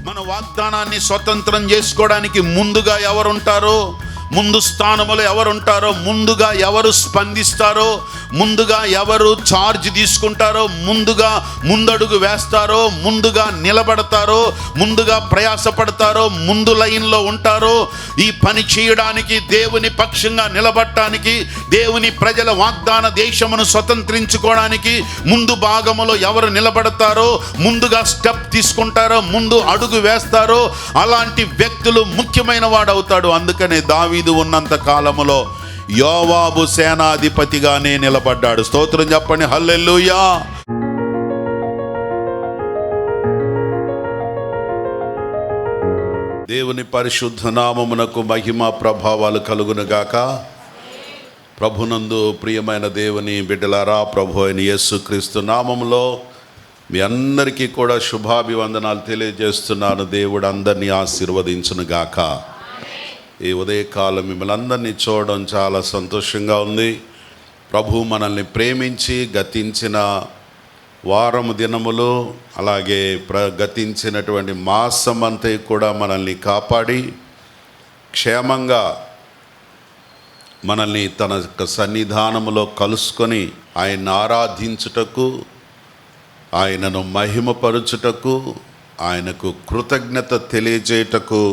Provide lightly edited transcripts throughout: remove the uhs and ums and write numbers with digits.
మన వాగ్దానాన్ని స్వతంత్రం చేసుకోవడానికి ముందుగా ఎవరుంటారో, ముందు స్థానంలో ఎవరుంటారో, ముందుగా ఎవరు స్పందిస్తారో, ముందుగా ఎవరు ఛార్జ్ తీసుకుంటారో, ముందుగా ముందడుగు వేస్తారో, ముందుగా నిలబడతారో, ముందుగా ప్రయాసపడతారో, ముందు లైన్లో ఉంటారో, ఈ పని చేయడానికి, దేవుని పక్షంగా నిలబడటానికి, దేవుని ప్రజల వాగ్దాన దేశమును స్వతంత్రించుకోవడానికి ముందు భాగములో ఎవరు నిలబడతారో, ముందుగా స్టెప్ తీసుకుంటారో, ముందు అడుగు వేస్తారో, అలాంటి వ్యక్తులు ముఖ్యమైన వాడవుతాడు. అందుకనే దావీదు ఉన్నంత కాలములో యోవాబు సేనాధిపతిగానే నిలబడ్డాడు. స్తోత్రం చెప్పండి, హల్లెలూయా. దేవుని పరిశుద్ధ నామమునకు మహిమ ప్రభావాలు కలుగునుగాక. ప్రభునందు ప్రియమైన దేవుని బిడ్డలారా, ప్రభు అయిన యేసుక్రీస్తు నామములో మీ అందరికీ కూడా శుభాభివందనాలు తెలియజేస్తున్నాను. దేవుడు అందరినీ ఆశీర్వదించునుగాక. ఈ ఉదయకాలం మిమ్మల్ని అందరినీ చూడడం చాలా సంతోషంగా ఉంది. ప్రభు మనల్ని ప్రేమించి గతించిన వారము దినములు, అలాగే గతించినటువంటి మాసం అంతా కూడా మనల్ని కాపాడి క్షేమంగా మనల్ని తన సన్నిధానములో కలుసుకొని ఆయన్ని ఆరాధించుటకు, ఆయనను మహిమపరుచుటకు, ఆయనకు కృతజ్ఞత తెలియజేయుటకు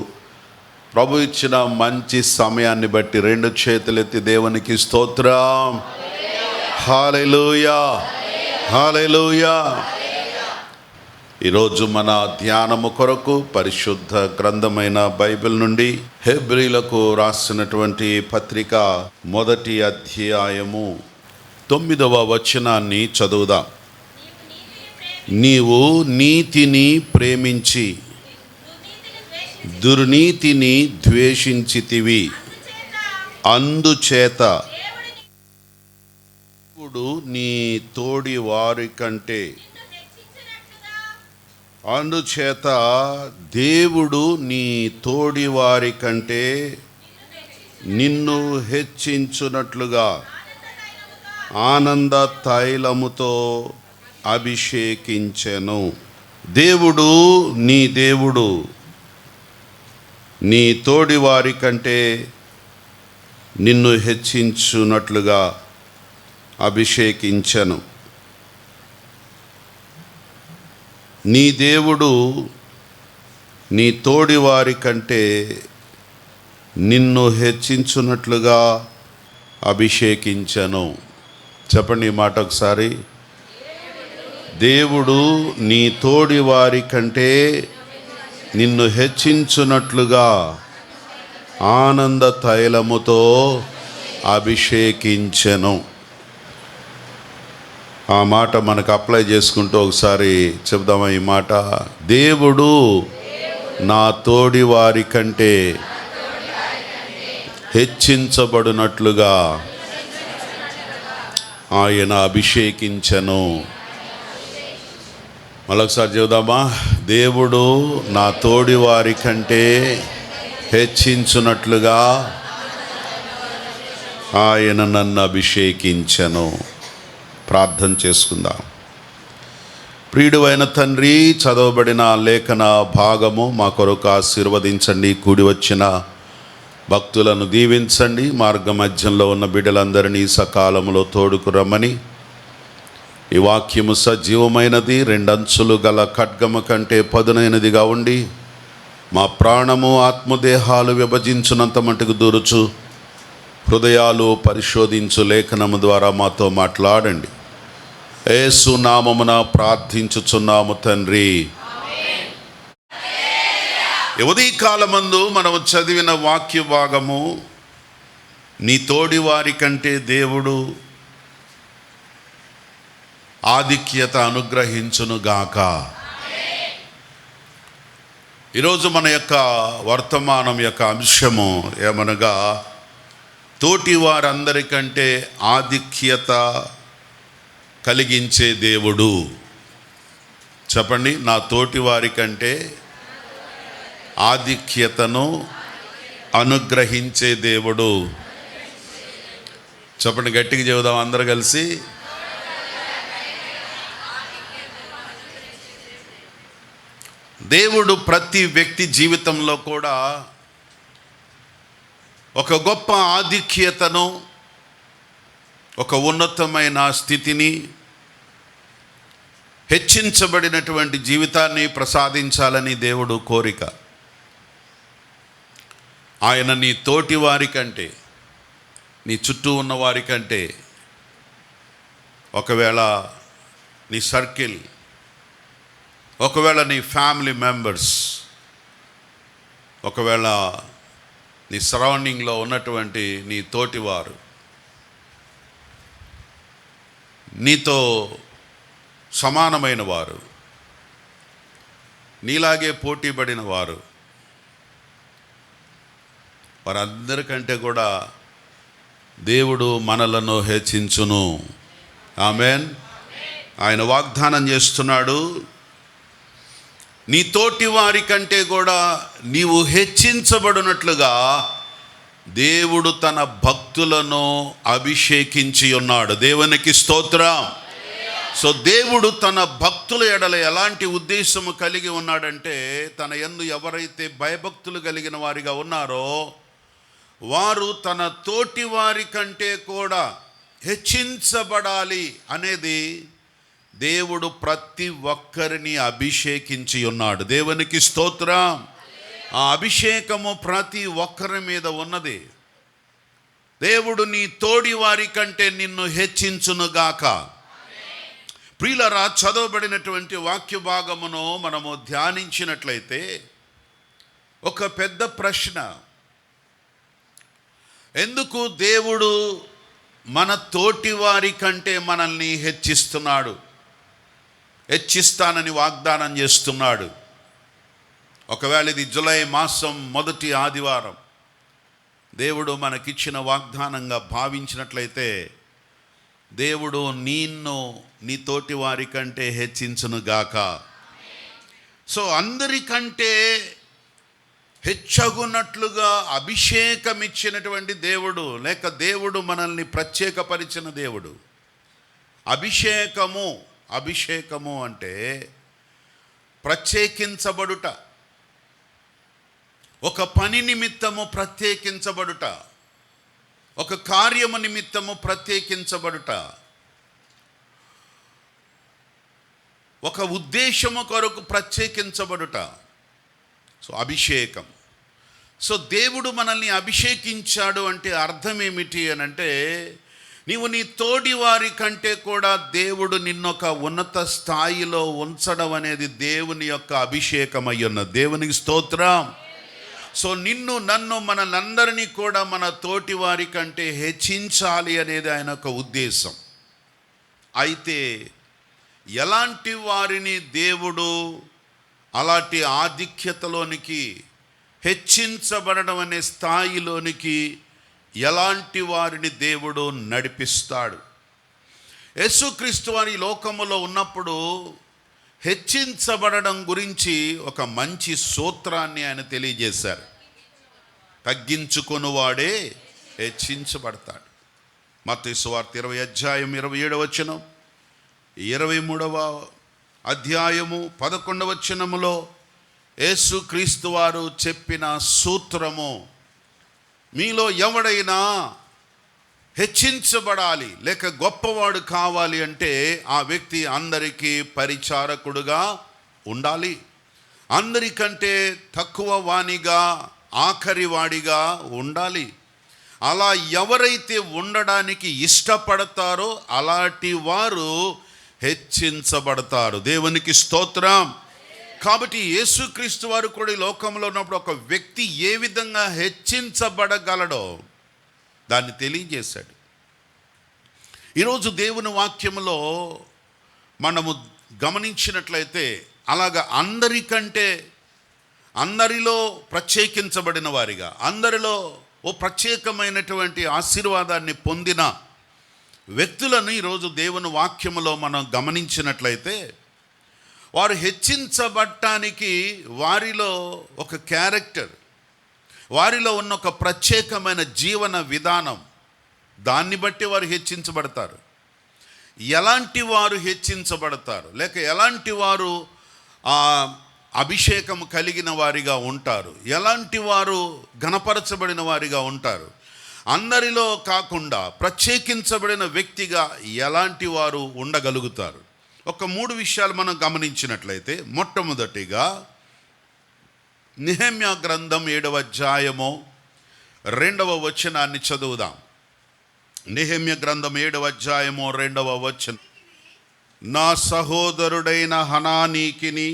ప్రభు ఇచ్చిన మంచి సమయాన్ని బట్టి రెండు చేతులెత్తి దేవునికి స్తోత్రం, హల్లెలూయా, హల్లెలూయా. ఈరోజు మన ధ్యానము కొరకు పరిశుద్ధ గ్రంథమైన బైబిల్ నుండి హెబ్రీలకు రాసినటువంటి పత్రిక 1వ అధ్యాయము 9వ వచనాన్ని చదువుదాం. నీవు నీతిని ప్రేమించి దుర్నీతిని ద్వేషించితివి, అందుచేత దేవుడు నీ తోడి వారి కంటే దేవుడు నీ తోడి వారి కంటే నిన్ను హెచ్చించునట్లుగా ఆనంద తైలముతో అభిషేకించెను. దేవుడు నీ తోడి వారి కంటే నిన్ను హెచ్చించునట్లుగా అభిషేకించెను. నీ దేవుడు నీ తోడి వారి కంటే నిన్ను హెచ్చించునట్లుగా అభిషేకించెను. చెప్పండి ఈ మాట ఒకసారి. దేవుడు నీ తోడి వారి కంటే నిన్ను హెచ్చించునట్లుగా ఆనంద తైలముతో అభిషేకించెను. ఆ మాట మనకు అప్లై చేసుకుంటూ ఒకసారి చెప్దామా ఈ మాట. దేవుడు నా తోడి వారి కంటే హెచ్చించబడినట్లుగా ఆయన అభిషేకించెను. మరొకసారి చెబుదామా. దేవుడు నా తోడి వారి కంటే హెచ్చించునట్లుగా ఆయన నన్ను అభిషేకించెను. ప్రార్థన చేసుకుందాం. ప్రియుడైన తండ్రి, చదవబడిన లేఖన భాగము మా కొరకు ఆశీర్వదించండి. కూడి వచ్చిన భక్తులను దీవించండి. మార్గ మధ్యంలో ఉన్న బిడ్డలందరినీ సకాలంలో తోడుకు రమ్మని, ఈ వాక్యము సజీవమైనది, రెండంచులు గల ఖడ్గము కంటే పదునైనదిగా ఉండి మా ప్రాణము ఆత్మదేహాలు విభజించునంత మటుకు దూరుచు హృదయాలు పరిశోధించు లేఖనము ద్వారా మాతో మాట్లాడండి. యేసు నామమున ప్రార్థించుచున్నాము తండ్రి. ఉదయ కాలమందు మనము చదివిన వాక్య భాగము, నీ తోడి వారి కంటే దేవుడు ఆధిక్యత అనుగ్రహించునుగాక. ఈరోజు మన యొక్క వర్తమానం యొక్క అంశము ఏమనగా, తోటి వారందరికంటే ఆధిక్యత కలిగించే దేవుడు. చెప్పండి, నా తోటి వారి కంటే ఆధిక్యతను అనుగ్రహించే దేవుడు. చెప్పండి, గట్టిగా చెబుదాం అందరూ కలిసి. దేవుడు ప్రతి వ్యక్తి జీవితంలో కూడా ఒక గొప్ప ఆధిక్యతను, ఒక ఉన్నతమైన స్థితిని, హెచ్చించబడినటువంటి జీవితాన్ని ప్రసాదించాలని దేవుడు కోరిక. ఆయన నీ తోటి వారి కంటే, నీ చుట్టూ ఉన్న వారి కంటే, ఒకవేళ నీ సర్కిల్, ఒకవేళ నీ ఫ్యామిలీ మెంబర్స్, ఒకవేళ నీ సరౌండింగ్లో ఉన్నటువంటి నీ తోటివారు, నీతో సమానమైన వారు, నీలాగే పోటీపడిన వారు, వారందరికంటే కూడా దేవుడు మనలను హెచ్చించును. ఆమేన్. ఆయన వాగ్దానం చేస్తున్నాడు, నీ తోటి వారి కంటే కూడా నీవు హెచ్చించబడినట్లుగా దేవుడు తన భక్తులను అభిషేకించి ఉన్నాడు. దేవునికి స్తోత్రం. సో దేవుడు తన భక్తుల ఎడల ఎలాంటి ఉద్దేశము కలిగి ఉన్నాడంటే, తన యందు ఎవరైతే భయభక్తులు కలిగిన వారిగా ఉన్నారో వారు తన తోటి వారి కంటే కూడా హెచ్చించబడాలి అనేది దేవుడు ప్రతి ఒక్కరిని అభిషేకించి ఉన్నాడు. దేవునికి స్తోత్రం. ఆ అభిషేకము ప్రతి ఒక్కరి మీద ఉన్నది. దేవుడు నీ తోడి వారి కంటే నిన్ను హెచ్చించునుగాక. ప్రియులరా, చదవబడినటువంటి వాక్య భాగమును మనము ధ్యానించినట్లయితే ఒక పెద్ద ప్రశ్న, ఎందుకు దేవుడు మన తోటి వారి కంటే మనల్ని హెచ్చిస్తున్నాడు, హెచ్చిస్తానని వాగ్దానం చేస్తున్నాడు? ఒకవేళ ఇది జూలై మాసం మొదటి ఆదివారం దేవుడు మనకిచ్చిన వాగ్దానంగా భావించినట్లయితే, దేవుడు నిన్ను నీ తోటి వారి కంటే హెచ్చించునుగాక. సో అందరికంటే హెచ్చగున్నట్లుగా అభిషేకం ఇచ్చినటువంటి దేవుడు, లేక దేవుడు మనల్ని ప్రత్యేకపరిచిన దేవుడు. అభిషేకము అంటే ప్రత్యేకించబడుట, ఒక పని నిమిత్తము ప్రత్యేకించబడుట, ఒక కార్యము నిమిత్తము ప్రత్యేకించబడుట, ఒక ఉద్దేశము కొరకు ప్రత్యేకించబడుట. సో అభిషేకం. సో దేవుడు మనల్ని అభిషేకించాడు అంటే అర్థం ఏమిటి అని అంటే, నీవు నీ తోడి వారి కంటే కూడా దేవుడు నిన్నొక ఉన్నత స్థాయిలో ఉంచడం అనేది దేవుని యొక్క అభిషేకం అయ్యున్నది. దేవునికి స్తోత్రం. సో నిన్ను నన్ను మనందరినీ కూడా మన తోటి వారి కంటే హెచ్చించాలి అనేది ఆయన యొక్క ఉద్దేశం. అయితే ఎలాంటి వారిని దేవుడు అలాంటి ఆధిక్యతలోనికి, హెచ్చించబడడం అనే స్థాయిలోనికి ఎలాంటి వారిని దేవుడు నడిపిస్తాడు? యేసుక్రీస్తు వారి లోకములో ఉన్నప్పుడు హెచ్చించబడడం గురించి ఒక మంచి సూత్రాన్ని ఆయన తెలియజేశారు. తగ్గించుకొనువాడే హెచ్చించబడతాడు. మత్తయి సువార్త 20 అధ్యాయం 27వ వచనం, 23వ అధ్యాయము 11వ వచనములో యేసుక్రీస్తు వారు చెప్పిన సూత్రము, మీలో ఎవడైనా హెచ్చించబడాలి లేక గొప్పవాడు కావాలి అంటే ఆ వ్యక్తి అందరికీ పరిచారకుడుగా ఉండాలి. అందరికంటే తక్కువ వానిగా, ఆఖరి వాడిగా ఉండాలి. అలా ఎవరైతే ఉండడానికి ఇష్టపడతారో అలాంటి వారు హెచ్చించబడతారు. దేవునికి స్తోత్రం. కాబట్టి యేసుక్రీస్తు వారు కూడా ఈ లోకంలో ఉన్నప్పుడు ఒక వ్యక్తి ఏ విధంగా హెచ్చించబడగలడో దాన్ని తెలియజేశాడు. ఈరోజు దేవుని వాక్యంలో మనము గమనించినట్లయితే అలాగా అందరికంటే, అందరిలో ప్రత్యేకించబడిన వారిగా, అందరిలో ఓ ప్రత్యేకమైనటువంటి ఆశీర్వాదాన్ని పొందిన వ్యక్తులను ఈరోజు దేవుని వాక్యములో మనం గమనించినట్లయితే, వారు హెచ్చించబడటానికి వారిలో ఒక క్యారెక్టర్, వారిలో ఉన్న ఒక ప్రత్యేకమైన జీవన విధానం, దాన్ని బట్టి వారు హెచ్చించబడతారు. ఎలాంటి వారు హెచ్చించబడతారు లేక ఎలాంటి వారు అభిషేకం కలిగిన వారిగా ఉంటారు? ఎలాంటి వారు ఘనపరచబడిన వారిగా ఉంటారు? అందరిలో కాకుండా ప్రత్యేకించబడిన వ్యక్తిగా ఎలాంటి వారు ఉండగలుగుతారు? ఒక 3 విషయాలు మనం గమనించినట్లయితే, మొట్టమొదటిగా నెహెమ్యా గ్రంథం 7వ అధ్యాయము 2వ వచనాన్ని చదువుదాం. నెహెమ్యా గ్రంథం 7వ అధ్యాయము 2వ వచనం. నా సహోదరుడైన హనానీకిని,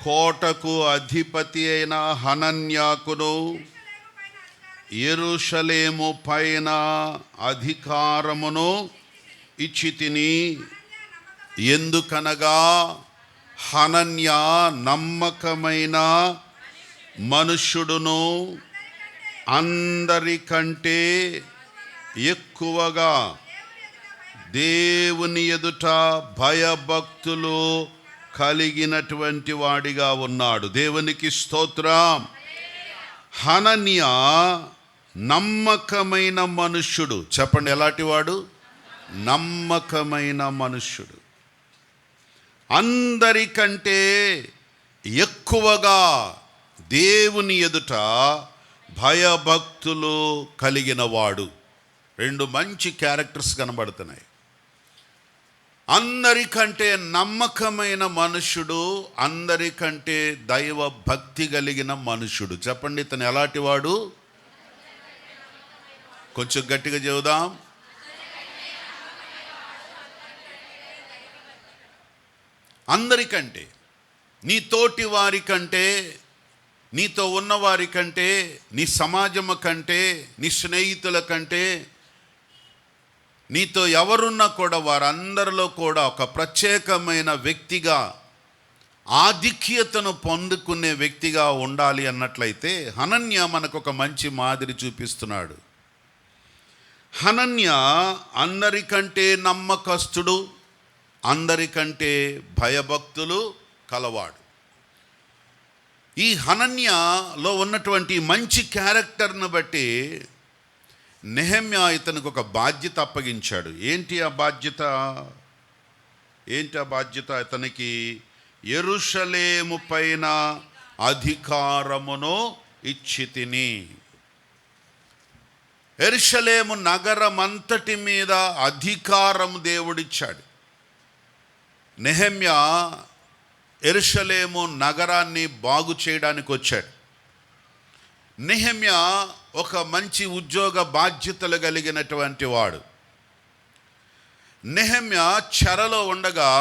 కోటకు అధిపతి అయిన హనన్యాకును యెరూషలేము పైన అధికారమును ఇచ్చితిని. ఎందుకనగా హనన్యా నమ్మకమైన మనుష్యుడును, అందరికంటే ఎక్కువగా దేవుని ఎదుట భయభక్తులు కలిగినటువంటి వాడిగా ఉన్నాడు. దేవునికి స్తోత్రం. హనన్యా నమ్మకమైన మనుష్యుడు. చెప్పండి, ఎలాంటి వాడు? నమ్మకమైన మనుష్యుడు. అందరికంటే ఎక్కువగా దేవుని ఎదుట భయభక్తులు కలిగిన వాడు. 2 మంచి క్యారెక్టర్స్ కనబడుతున్నాయి. అందరికంటే నమ్మకమైన మనుష్యుడు, అందరికంటే దైవ భక్తి కలిగిన మనుష్యుడు. చెప్పండి, ఇతను ఎలాంటి వాడు? కొంచెం గట్టిగా చెబుదాం. అందరికంటే, నీ తోటి వారి కంటే, నీతో ఉన్నవారి కంటే, నీ సమాజము కంటే, నీ స్నేహితుల కంటే, నీతో ఎవరున్నా కూడా వారందరిలో కూడా ఒక ప్రత్యేకమైన వ్యక్తిగా, ఆధిక్యతను పొందుకునే వ్యక్తిగా ఉండాలి అన్నట్లయితే హనన్యా మనకు ఒక మంచి మాదిరి చూపిస్తున్నాడు. హనన్యా అందరికంటే నమ్మకస్తుడు, అందరికంటే భయభక్తులు కలవాడు. ఈ హనన్యాలో ఉన్నటువంటి మంచి క్యారెక్టర్ను బట్టి నెహెమ్యా ఇతనికి ఒక బాధ్యత అప్పగించాడు. ఏంటి ఆ బాధ్యత? ఇతనికి యెరూషలేము పైన అధికారమును ఇచ్చితిని. యెరూషలేము నగరమంతటి మీద అధికారం దేవుడిచ్చాడు. నెహెమ్యా యెరూషలేము నగరాన్ని బాగు చేయడానికి వచ్చాడు. నెహెమ్యా ఒక మంచి ఉద్యోగ బాధ్యతలు కలిగినటువంటి వాడు. నెహెమ్యా చెరలో ఉండగా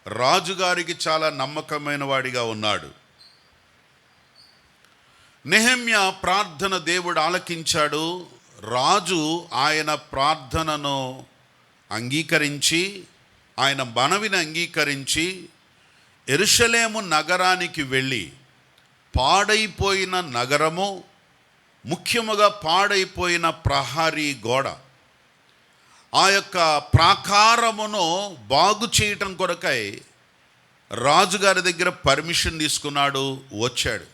రాజుగారికి చాలా నమ్మకమైన వాడిగా ఉన్నాడు. నెహెమ్యా ప్రార్థన దేవుడు ఆలకించాడు. రాజు ఆయన ప్రార్థనను అంగీకరించి, ఆయన మనవిని అంగీకరించి యెరూషలేము నగరానికి వెళ్ళి, పాడైపోయిన నగరము, ముఖ్యముగా పాడైపోయిన ప్రహరీ గోడ, ఆ యొక్క ప్రాకారమును బాగు చేయటం కొరకై రాజుగారి దగ్గర పర్మిషన్ తీసుకున్నాడు, వచ్చాడు.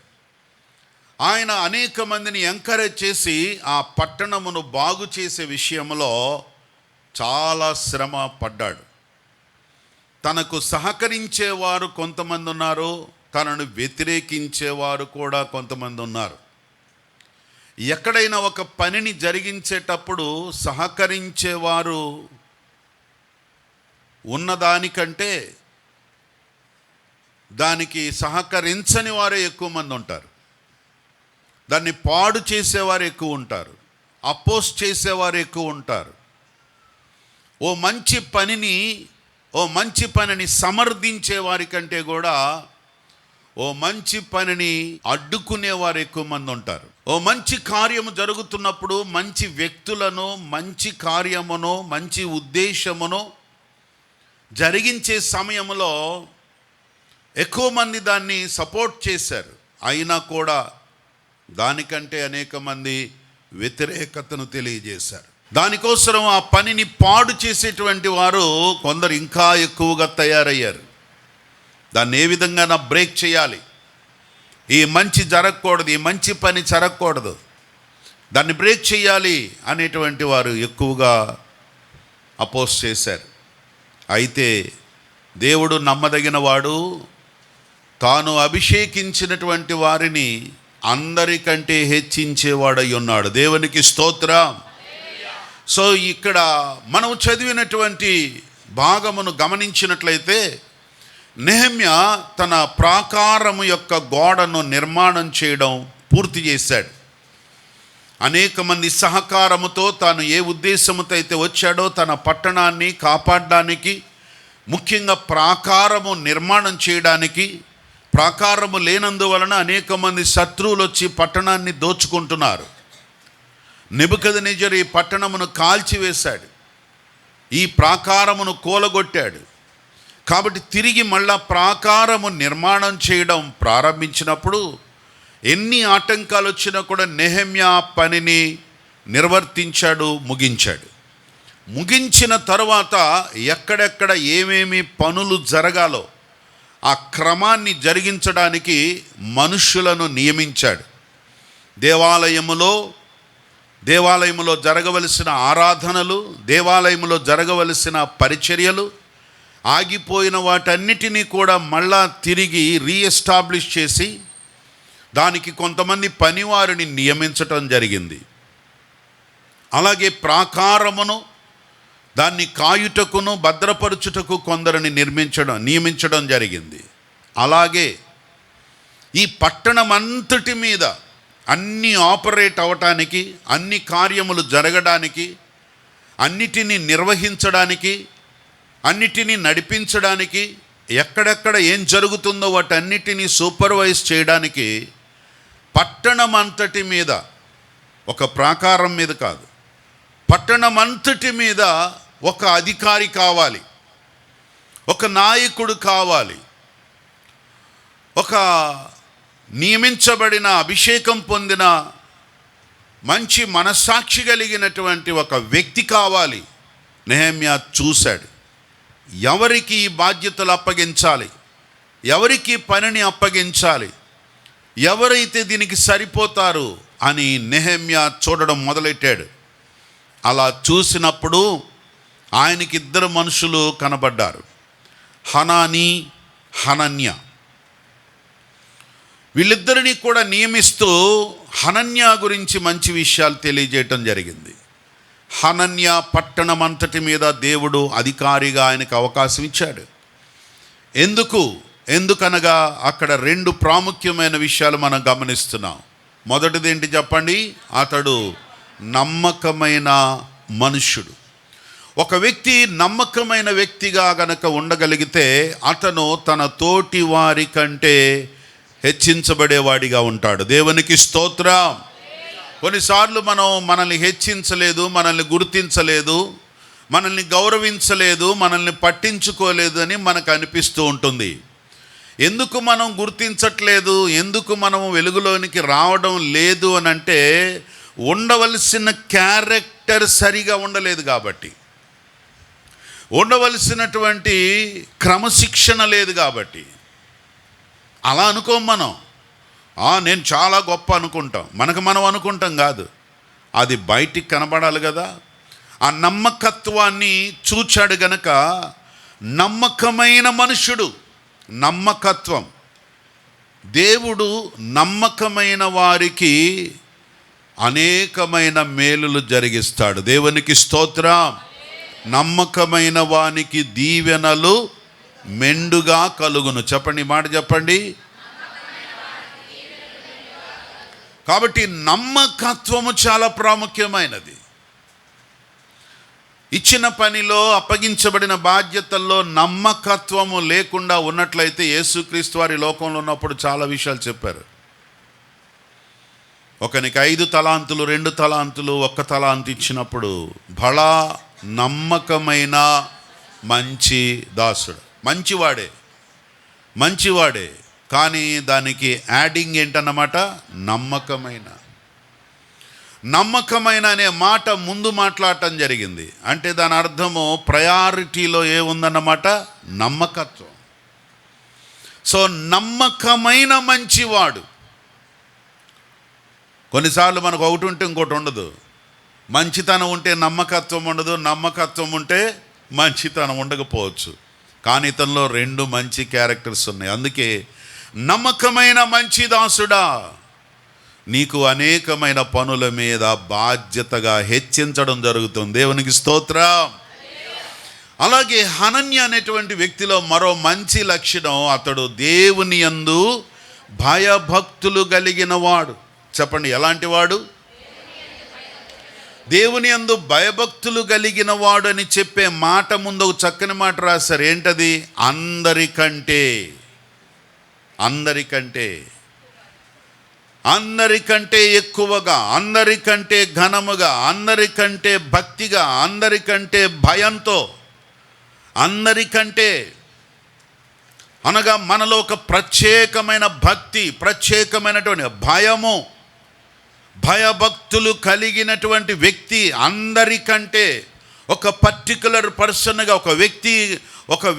ఆయన అనేక మందిని ఎంకరేజ్ చేసి ఆ పట్టణమును బాగు చేసే విషయంలో చాలా శ్రమ పడ్డాడు. తనకు సహకరించేవారు కొంతమంది ఉన్నారు, తనను వ్యతిరేకించేవారు కూడా కొంతమంది ఉన్నారు. ఎక్కడైనా ఒక పనిని జరిగించేటప్పుడు సహకరించేవారు ఉన్నదానికంటే దానికి సహకరించని వారే ఎక్కువ మంది ఉంటారు. దాన్ని పాడు చేసేవారు ఎక్కువ ఉంటారు, అపోజ్ చేసేవారు ఎక్కువ ఉంటారు. ఓ మంచి పనిని సమర్థించే వారి కంటే కూడా ఓ మంచి పనిని అడ్డుకునేవారు ఎక్కువ మంది ఉంటారు. ఓ మంచి కార్యము జరుగుతున్నప్పుడు మంచి వ్యక్తులను, మంచి కార్యమును, మంచి ఉద్దేశమును జరిగించే సమయంలో ఎక్కువ మంది దాన్ని సపోర్ట్ చేశారు. అయినా కూడా దానికంటే అనేక మంది వ్యతిరేకతను తెలియజేశారు. దానికోసం ఆ పనిని పాడు చేసేటువంటి వారు కొందరు ఇంకా ఎక్కువగా తయారయ్యారు. దాన్ని ఏ విధంగా బ్రేక్ చేయాలి, ఈ మంచి జరగకూడదు, ఈ మంచి పని జరగకూడదు, దాన్ని బ్రేక్ చేయాలి అనేటువంటి వారు ఎక్కువగా అపోజ్ చేశారు. అయితే దేవుడు నమ్మదగిన వాడు, తాను అభిషేకించినటువంటి వారిని అందరికంటే హెచ్చించేవాడై ఉన్నాడు. దేవునికి స్తోత్రం. సో ఇక్కడ మనం చదివినటువంటి భాగమును గమనించినట్లయితే నెహెమ్యా తన ప్రాకారము యొక్క గోడను నిర్మాణం చేయడం పూర్తి చేశాడు. అనేక మంది సహకారముతో తాను ఏ ఉద్దేశముతో అయితే వచ్చాడో తన పట్టణాన్ని కాపాడడానికి, ముఖ్యంగా ప్రాకారము నిర్మాణం చేయడానికి, ప్రాకారము లేనందువలన అనేక మంది శత్రువులు వచ్చి పట్టణాన్ని దోచుకుంటున్నారు. నెబుకద్నెజరు ఈ పట్టణమును కాల్చివేశాడు, ఈ ప్రాకారమును కూలగొట్టాడు. కాబట్టి తిరిగి మళ్ళా ప్రాకారము నిర్మాణం చేయడం ప్రారంభించినప్పుడు ఎన్ని ఆటంకాలు వచ్చినా కూడా నెహెమ్యా పనిని నిర్వర్తించాడు, ముగించాడు. ముగించిన తర్వాత ఎక్కడెక్కడ ఏమేమి పనులు జరగాలో ఆ క్రమాన్ని జరిగించడానికి మనుష్యులను నియమించాడు. దేవాలయములో జరగవలసిన ఆరాధనలు, దేవాలయములో జరగవలసిన పరిచర్యలు, ఆగిపోయిన వాటన్నిటినీ కూడా మళ్ళా తిరిగి రీఎస్టాబ్లిష్ చేసి దానికి కొంతమంది పనివారిని నియమించటం జరిగింది. అలాగే ప్రాకారమును దాన్ని కాయుటకును భద్రపరచుటకు కొందరిని నియమించడం జరిగింది. అలాగే ఈ పట్టణమంతటి మీద అన్నీ ఆపరేట్ అవటానికి, అన్ని కార్యములు జరగడానికి, అన్నిటినీ నిర్వహించడానికి, అన్నిటినీ నడిపించడానికి, ఎక్కడెక్కడ ఏం జరుగుతుందో వాటన్నిటినీ సూపర్వైజ్ చేయడానికి పట్టణమంతటి మీద, ఒక ప్రాకారం మీద కాదు, పట్టణమంతటి మీద ఒక అధికారి కావాలి, ఒక నాయకుడు కావాలి, ఒక నియమించబడిన అభిషేకం పొందిన మంచి మనస్సాక్షి కలిగినటువంటి ఒక వ్యక్తి కావాలి. నెహెమ్యా చూశాడు. ఎవరికి ఈ బాధ్యతలు అప్పగించాలి, ఎవరికి పనిని అప్పగించాలి, ఎవరైతే దీనికి సరిపోతారు అని నెహెమ్యా చూడడం మొదలెట్టాడు. అలా చూసినప్పుడు ఆయనకి ఇద్దరు మనుషులు కనబడ్డారు, హనానీ, హనన్య. వీళ్ళిద్దరినీ కూడా నియమిస్తూ హనన్యా గురించి మంచి విషయాలు తెలియజేయటం జరిగింది. హనన్య పట్టణమంతటి మీద దేవుడు అధికారిగా ఆయనకు అవకాశం ఇచ్చాడు. ఎందుకనగా అక్కడ రెండు ప్రాముఖ్యమైన విషయాలు మనం గమనిస్తున్నాం. మొదటిది ఏంటి చెప్పండి? అతడు నమ్మకమైన మనుష్యుడు. ఒక వ్యక్తి నమ్మకమైన వ్యక్తిగా గనక ఉండగలిగితే అతను తన తోటి వారి కంటే హెచ్చించబడేవాడిగా ఉంటాడు. దేవునికి స్తోత్రం. కొన్నిసార్లు మనల్ని హెచ్చించలేదు, మనల్ని గుర్తించలేదు, మనల్ని గౌరవించలేదు, మనల్ని పట్టించుకోలేదు అని మనకు అనిపిస్తూ ఉంటుంది. ఎందుకు మనం గుర్తించట్లేదు, ఎందుకు మనము వెలుగులోనికి రావడం లేదు అని అంటే ఉండవలసిన క్యారెక్టర్ సరిగా ఉండలేదు కాబట్టి, ఉండవలసినటువంటి క్రమశిక్షణ లేదు కాబట్టి. అలా అనుకోం మనం. నేను చాలా గొప్ప అనుకుంటాం, మనం అనుకుంటాం కాదు, అది బయటికి కనబడాలి కదా. ఆ నమ్మకత్వాన్ని చూచాడు గనక నమ్మకమైన మనుషుడు, నమ్మకత్వం. దేవుడు నమ్మకమైన వారికి అనేకమైన మేలులు జరిగిస్తాడు. దేవునికి స్తోత్రం. నమ్మకమైన వానికి దీవెనలు మెండుగా కలుగును. చెప్పండి, మాట చెప్పండి. కాబట్టి నమ్మకత్వము చాలా ప్రాముఖ్యమైనది. ఇచ్చిన పనిలో, అప్పగించబడిన బాధ్యతల్లో నమ్మకత్వము లేకుండా ఉన్నట్లయితే, యేసుక్రీస్తు వారి లోకంలో ఉన్నప్పుడు చాలా విషయాలు చెప్పారు. ఒకనికి 5 తలాంతులు, 2 తలాంతులు, 1 తలాంతు ఇచ్చినప్పుడు, బలా నమ్మకమైన మంచి దాసుడు, మంచివాడే కానీ దానికి యాడింగ్ ఏంటన్నమాట, నమ్మకమైన అనే మాట ముందు మాట్లాడటం జరిగింది. అంటే దాని అర్థము ప్రయారిటీలో ఏముందన్నమాట, నమ్మకత్వం. సో నమ్మకమైన మంచివాడు. కొన్నిసార్లు మనకు ఒకటి ఉంటే ఇంకోటి ఉండదు. మంచితనం ఉంటే నమ్మకత్వం ఉండదు, నమ్మకత్వం ఉంటే మంచితనం ఉండకపోవచ్చు. కానీ ఇతనిలో 2 మంచి క్యారెక్టర్స్ ఉన్నాయి. అందుకే నమ్మకమైన మంచి దాసుడా, నీకు అనేకమైన పనుల మీద బాధ్యతగా హెచ్చించడం జరుగుతుంది. దేవునికి స్తోత్రం. అలాగే హనన్య అనేటువంటి వ్యక్తిలో మరో మంచి లక్షణం, అతడు దేవుని యందు భయభక్తులు కలిగిన వాడు. చెప్పండి, ఎలాంటి వాడు? దేవుని యందు భయభక్తులు కలిగిన వాడు అని చెప్పే మాట ముందు ఒక చక్కని మాట రాశారు. ఏంటది? అందరికంటే. అందరికంటే, అందరికంటే ఎక్కువగా, అందరికంటే ఘనముగా, అందరికంటే భక్తిగా, అందరికంటే భయంతో, అందరికంటే అనగా మనలో ఒక ప్రత్యేకమైన భక్తి, ప్రత్యేకమైనటువంటి భయము, భయభక్తులు కలిగినటువంటి వ్యక్తి అందరికంటే ఒక పర్టికులర్ పర్సన్గా ఒక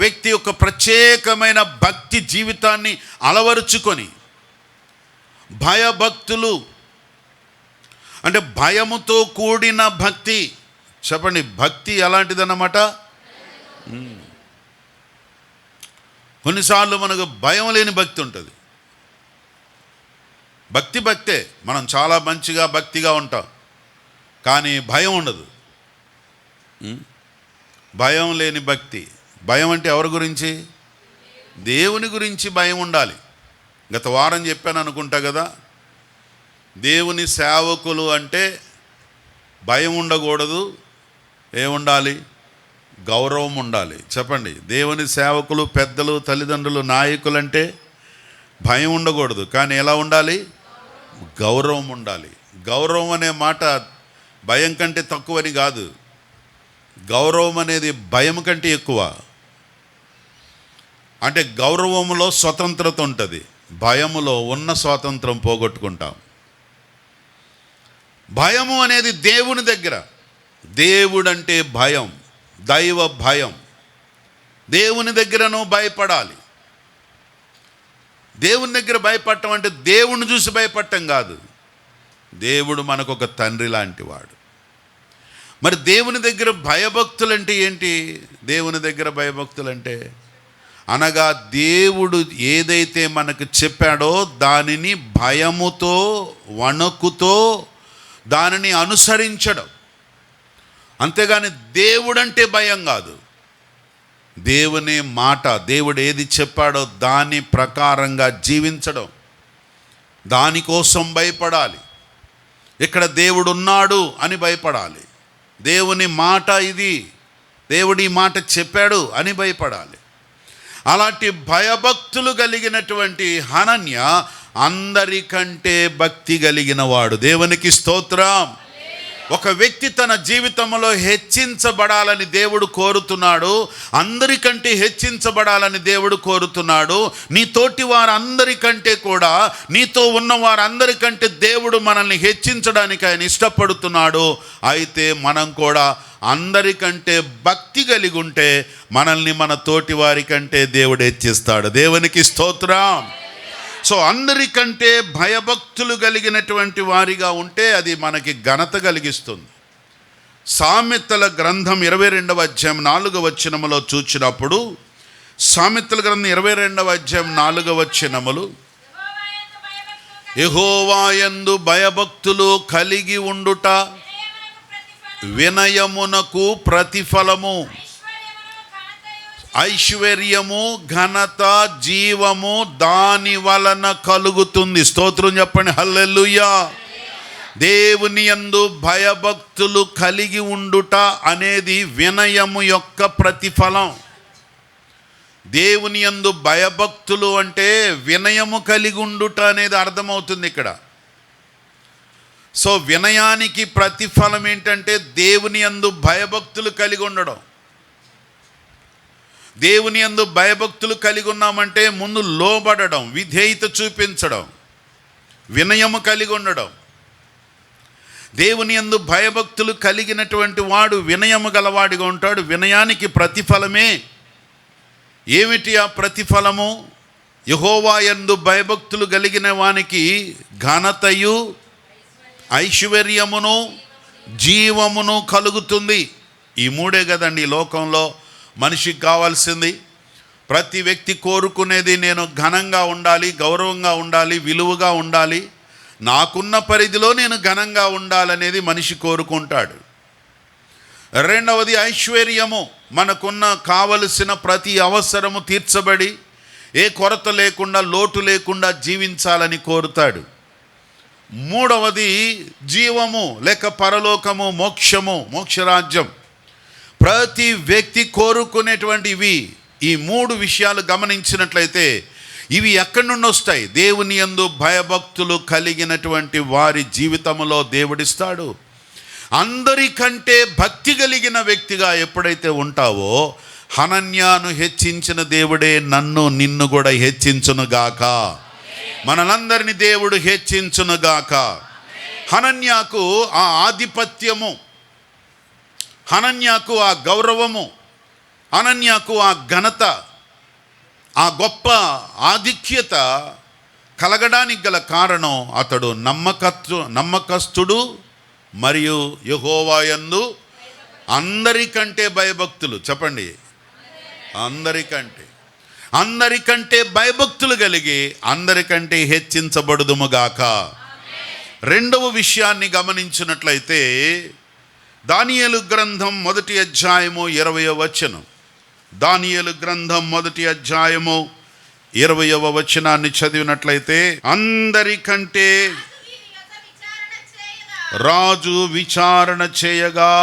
వ్యక్తి ఒక ప్రత్యేకమైన భక్తి జీవితాన్ని అలవరుచుకొని, భయభక్తులు అంటే భయముతో కూడిన భక్తి. చెప్పండి, భక్తి ఎలాంటిదన్నమాట? కొన్నిసార్లు మనకు భయం లేని భక్తి ఉంటుంది. భక్తే, మనం చాలా మంచిగా భక్తిగా ఉంటాం, కానీ భయం ఉండదు. భయం లేని భక్తి. భయం అంటే ఎవరి గురించి? దేవుని గురించి భయం ఉండాలి. గత వారం చెప్పాను అనుకుంటా కదా, దేవుని సేవకులు అంటే భయం ఉండకూడదు. ఏముండాలి? గౌరవం ఉండాలి. చెప్పండి, దేవుని సేవకులు, పెద్దలు, తల్లిదండ్రులు, నాయకులు అంటే భయం ఉండకూడదు, కానీ ఎలా ఉండాలి? గౌరవం ఉండాలి. గౌరవం అనే మాట భయం కంటే తక్కువని కాదు, గౌరవం అనేది భయం కంటే ఎక్కువ. అంటే గౌరవంలో స్వతంత్రత ఉంటుంది, భయములో ఉన్న స్వాతంత్రం పోగొట్టుకుంటాం. భయము అనేది దేవుని దగ్గర. దేవుడంటే భయం, దైవ భయం. దేవుని దగ్గరను భయపడాలి. దేవుని దగ్గర భయపడటం అంటే దేవుణ్ణి చూసి భయపడటం కాదు. దేవుడు మనకు ఒక తండ్రి లాంటి వాడు. మరి దేవుని దగ్గర భయభక్తులు అంటే ఏంటి? దేవుని దగ్గర భయభక్తులు అంటే అనగా దేవుడు ఏదైతే మనకు చెప్పాడో దానిని భయముతో, వణుకుతో దానిని అనుసరించడం. అంతేగాని దేవుడంటే భయం కాదు. దేవుని మాట, దేవుడు ఏది చెప్పాడో దాని ప్రకారంగా జీవించడం, దానికోసం భయపడాలి. ఇక్కడ దేవుడు ఉన్నాడు అని భయపడాలి. దేవుని మాట ఇది, దేవుడు ఈ మాట చెప్పాడు అని భయపడాలి. అలాంటి భయభక్తులు కలిగినటువంటి హనన్య అందరికంటే భక్తి కలిగిన వాడు. దేవునికి స్తోత్రం. ఒక వ్యక్తి తన జీవితంలో హెచ్చించబడాలని దేవుడు కోరుతున్నాడు. అందరికంటే హెచ్చించబడాలని దేవుడు కోరుతున్నాడు. నీ తోటి వారందరికంటే కూడా, నీతో ఉన్న వారందరికంటే దేవుడు మనల్ని హెచ్చించడానికి ఆయన ఇష్టపడుతున్నాడు. అయితే మనం కూడా అందరికంటే భక్తి కలిగి ఉంటే మనల్ని మన తోటి వారి కంటే దేవుడు హెచ్చిస్తాడు. దేవునికి స్తోత్రం. సో అందరికంటే భయభక్తులు కలిగినటువంటి వారిగా ఉంటే అది మనకి ఘనత కలిగిస్తుంది. సామెతల గ్రంథం 22వ అధ్యాయం 4వ వచనములో చూచినప్పుడు, సామెతల గ్రంథం 22వ అధ్యాయం 4వ వచనములు, యెహోవా యందు భయభక్తులు కలిగి ఉండుట వినయమునకు ప్రతిఫలము, ఐశ్వర్యము, ఘనత, జీవము దాని వలన కలుగుతుంది. స్తోత్రం చెప్పండి, హల్లెలూయా. దేవుని యందు భయభక్తులు కలిగి ఉండుట అనేది వినయము యొక్క ప్రతిఫలం. దేవుని యందు భయభక్తులు అంటే వినయము కలిగి ఉండుట అనేది అర్థమవుతుంది ఇక్కడ. సో వినయానికి ప్రతిఫలం ఏంటంటే దేవుని యందు భయభక్తులు కలిగి ఉండడం. దేవుని యందు భయభక్తులు కలిగి ఉన్నామంటే ముందు లోబడడం, విధేయత చూపించడం, వినయము కలిగి ఉండడం. దేవుని యందు భయభక్తులు కలిగినటువంటి వాడు వినయము గలవాడిగా ఉంటాడు. వినయానికి ప్రతిఫలమే ఏమిటి? ఆ ప్రతిఫలము యెహోవా యందు భయభక్తులు కలిగిన వానికి ఘనతయు, ఐశ్వర్యమును, జీవమును కలుగుతుంది. ఈ మూడే కదండి ఈ లోకంలో మనిషికి కావాల్సింది. ప్రతి వ్యక్తి కోరుకునేది నేను ఘనంగా ఉండాలి, గౌరవంగా ఉండాలి, విలువగా ఉండాలి, నాకున్న పరిధిలో నేను ఘనంగా ఉండాలనేది మనిషి కోరుకుంటాడు. రెండవది ఐశ్వర్యము. మనకున్న కావలసిన ప్రతి అవసరము తీర్చబడి ఏ కొరత లేకుండా, లోటు లేకుండా జీవించాలని కోరుతాడు. మూడవది జీవము లేక పరలోకము, మోక్షము, మోక్షరాజ్యం. ప్రతి వ్యక్తి కోరుకునేటువంటివి ఈ మూడు విషయాలు గమనించినట్లయితే ఇవి ఎక్కడి నుండి వస్తాయి? దేవుని యందు భయభక్తులు కలిగినటువంటి వారి జీవితంలో దేవుడిస్తాడు. అందరికంటే భక్తి కలిగిన వ్యక్తిగా ఎప్పుడైతే ఉంటావో, హనన్యాను హెచ్చించిన దేవుడే నన్ను నిన్ను కూడా హెచ్చించునుగాక. మనలందరినీ దేవుడు హెచ్చించునుగాక. హనన్యాకు ఆ ఆధిపత్యము, హనన్యాకు ఆ గౌరవము, హనన్యాకు ఆ ఘనత, ఆ గొప్ప ఆధిక్యత కలగడానికి గల కారణం అతడు నమ్మకస్తుడు మరియు యెహోవా యందు అందరికంటే భయభక్తులు. చెప్పండి, అందరికంటే భయభక్తులు కలిగి అందరికంటే హెచ్చించబడుదుముగాక. రెండవ విషయాన్ని గమనించినట్లయితే దానియేలు గ్రంథం 1వ అధ్యాయము 20వ వచనం. దానియేలు గ్రంథం 1వ అధ్యాయము 20వ వచనాన్ని చదివినట్లయితే, అందరికంటే రాజు విచారణ చేయగా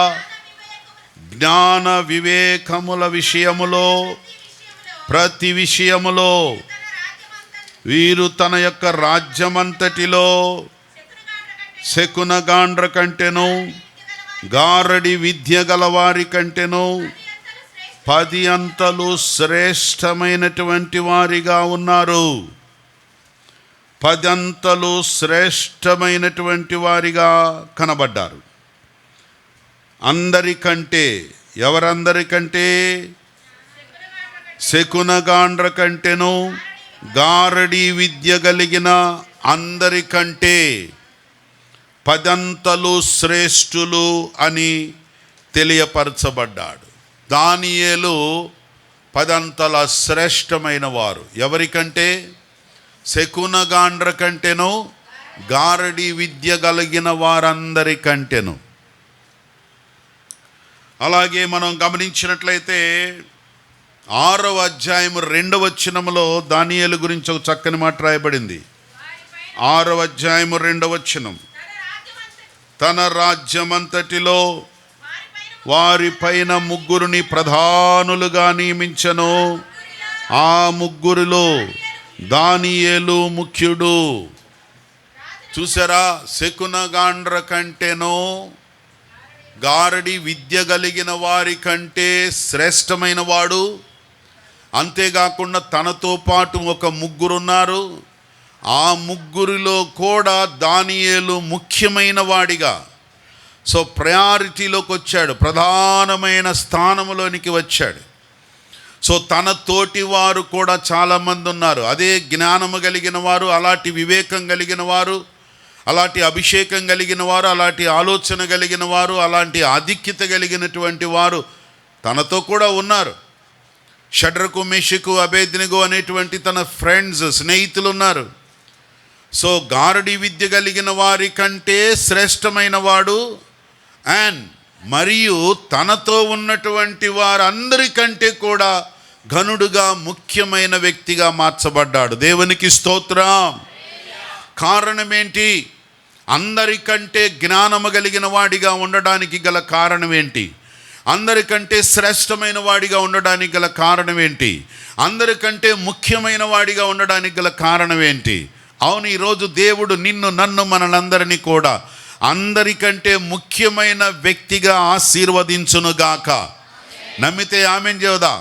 జ్ఞాన వివేకముల విషయములో, ప్రతి విషయములో వీరు తన యొక్క రాజ్యమంతటిలో శకునగాండ్ర కంటెను, గారడి విద్య గలవారి కంటెను 10 అంతలు శ్రేష్టమైనటువంటి వారిగా ఉన్నారు. 10 అంతలు శ్రేష్టమైనటువంటి వారిగా కనబడ్డారు. అందరికంటే, ఎవరందరికంటే? శకునగాండ్ర కంటెను, గారడి విద్య కలిగిన అందరికంటే 10 అంతలు శ్రేష్ఠులు అని తెలియపరచబడ్డాడు. దానియేలు 10 అంతల శ్రేష్టమైన వారు. ఎవరికంటే? శకునగాండ్ర కంటెను, గారడి విద్య కలిగిన వారందరికంటెను. అలాగే మనం గమనించినట్లయితే 6వ అధ్యాయం 2వ వచనములో దానియేలు గురించి ఒక చక్కని మాట రాయబడింది. 6వ అధ్యాయం 2వ వచనం, తన రాజ్యమంతటిలో వారిపైన 3 ప్రధానులుగా నియమించెను. ఆ 3లో దానియేలు ముఖ్యుడు. చూసారా? శకునగాండ్ర కంటేనో, గారడి విద్య కలిగిన వారి కంటే శ్రేష్టమైన వాడు. అంతేకాకుండా తనతో పాటు ఒక 3 ఉన్నారు. ఆ 3లో కూడా దానియేలు ముఖ్యమైన వాడిగా, సో ప్రయారిటీలోకి వచ్చాడు, ప్రధానమైన స్థానంలోనికి వచ్చాడు. సో తన తోటి వారు కూడా చాలామంది ఉన్నారు. అదే జ్ఞానము కలిగిన వారు, అలాంటి వివేకం కలిగిన వారు, అలాంటి అభిషేకం కలిగిన వారు, అలాంటి ఆలోచన కలిగిన వారు, అలాంటి ఆధిక్యత కలిగినటువంటి వారు తనతో కూడా ఉన్నారు. షడ్రకు, మెషకు, అబేద్నెగో అనేటువంటి తన ఫ్రెండ్స్, స్నేహితులు ఉన్నారు. సో గారడి విద్య కలిగిన వారి కంటే శ్రేష్టమైన వాడు, అండ్ మరియు తనతో ఉన్నటువంటి వారందరికంటే కూడా ఘనుడుగా, ముఖ్యమైన వ్యక్తిగా మార్చబడ్డాడు. దేవునికి స్తోత్రం. కారణం ఏంటి? అందరికంటే జ్ఞానము కలిగిన వాడిగా ఉండడానికి గల కారణం ఏంటి? అందరికంటే శ్రేష్టమైన వాడిగా ఉండడానికి గల కారణం ఏంటి? అందరికంటే ముఖ్యమైన వాడిగా ఉండడానికి గల కారణం ఏంటి? అవును, ఈరోజు దేవుడు నిన్ను, నన్ను, మనలందరినీ కూడా అందరికంటే ముఖ్యమైన వ్యక్తిగా ఆశీర్వదించునుగాక. నమ్మితే ఆమేన్ చెబుదా?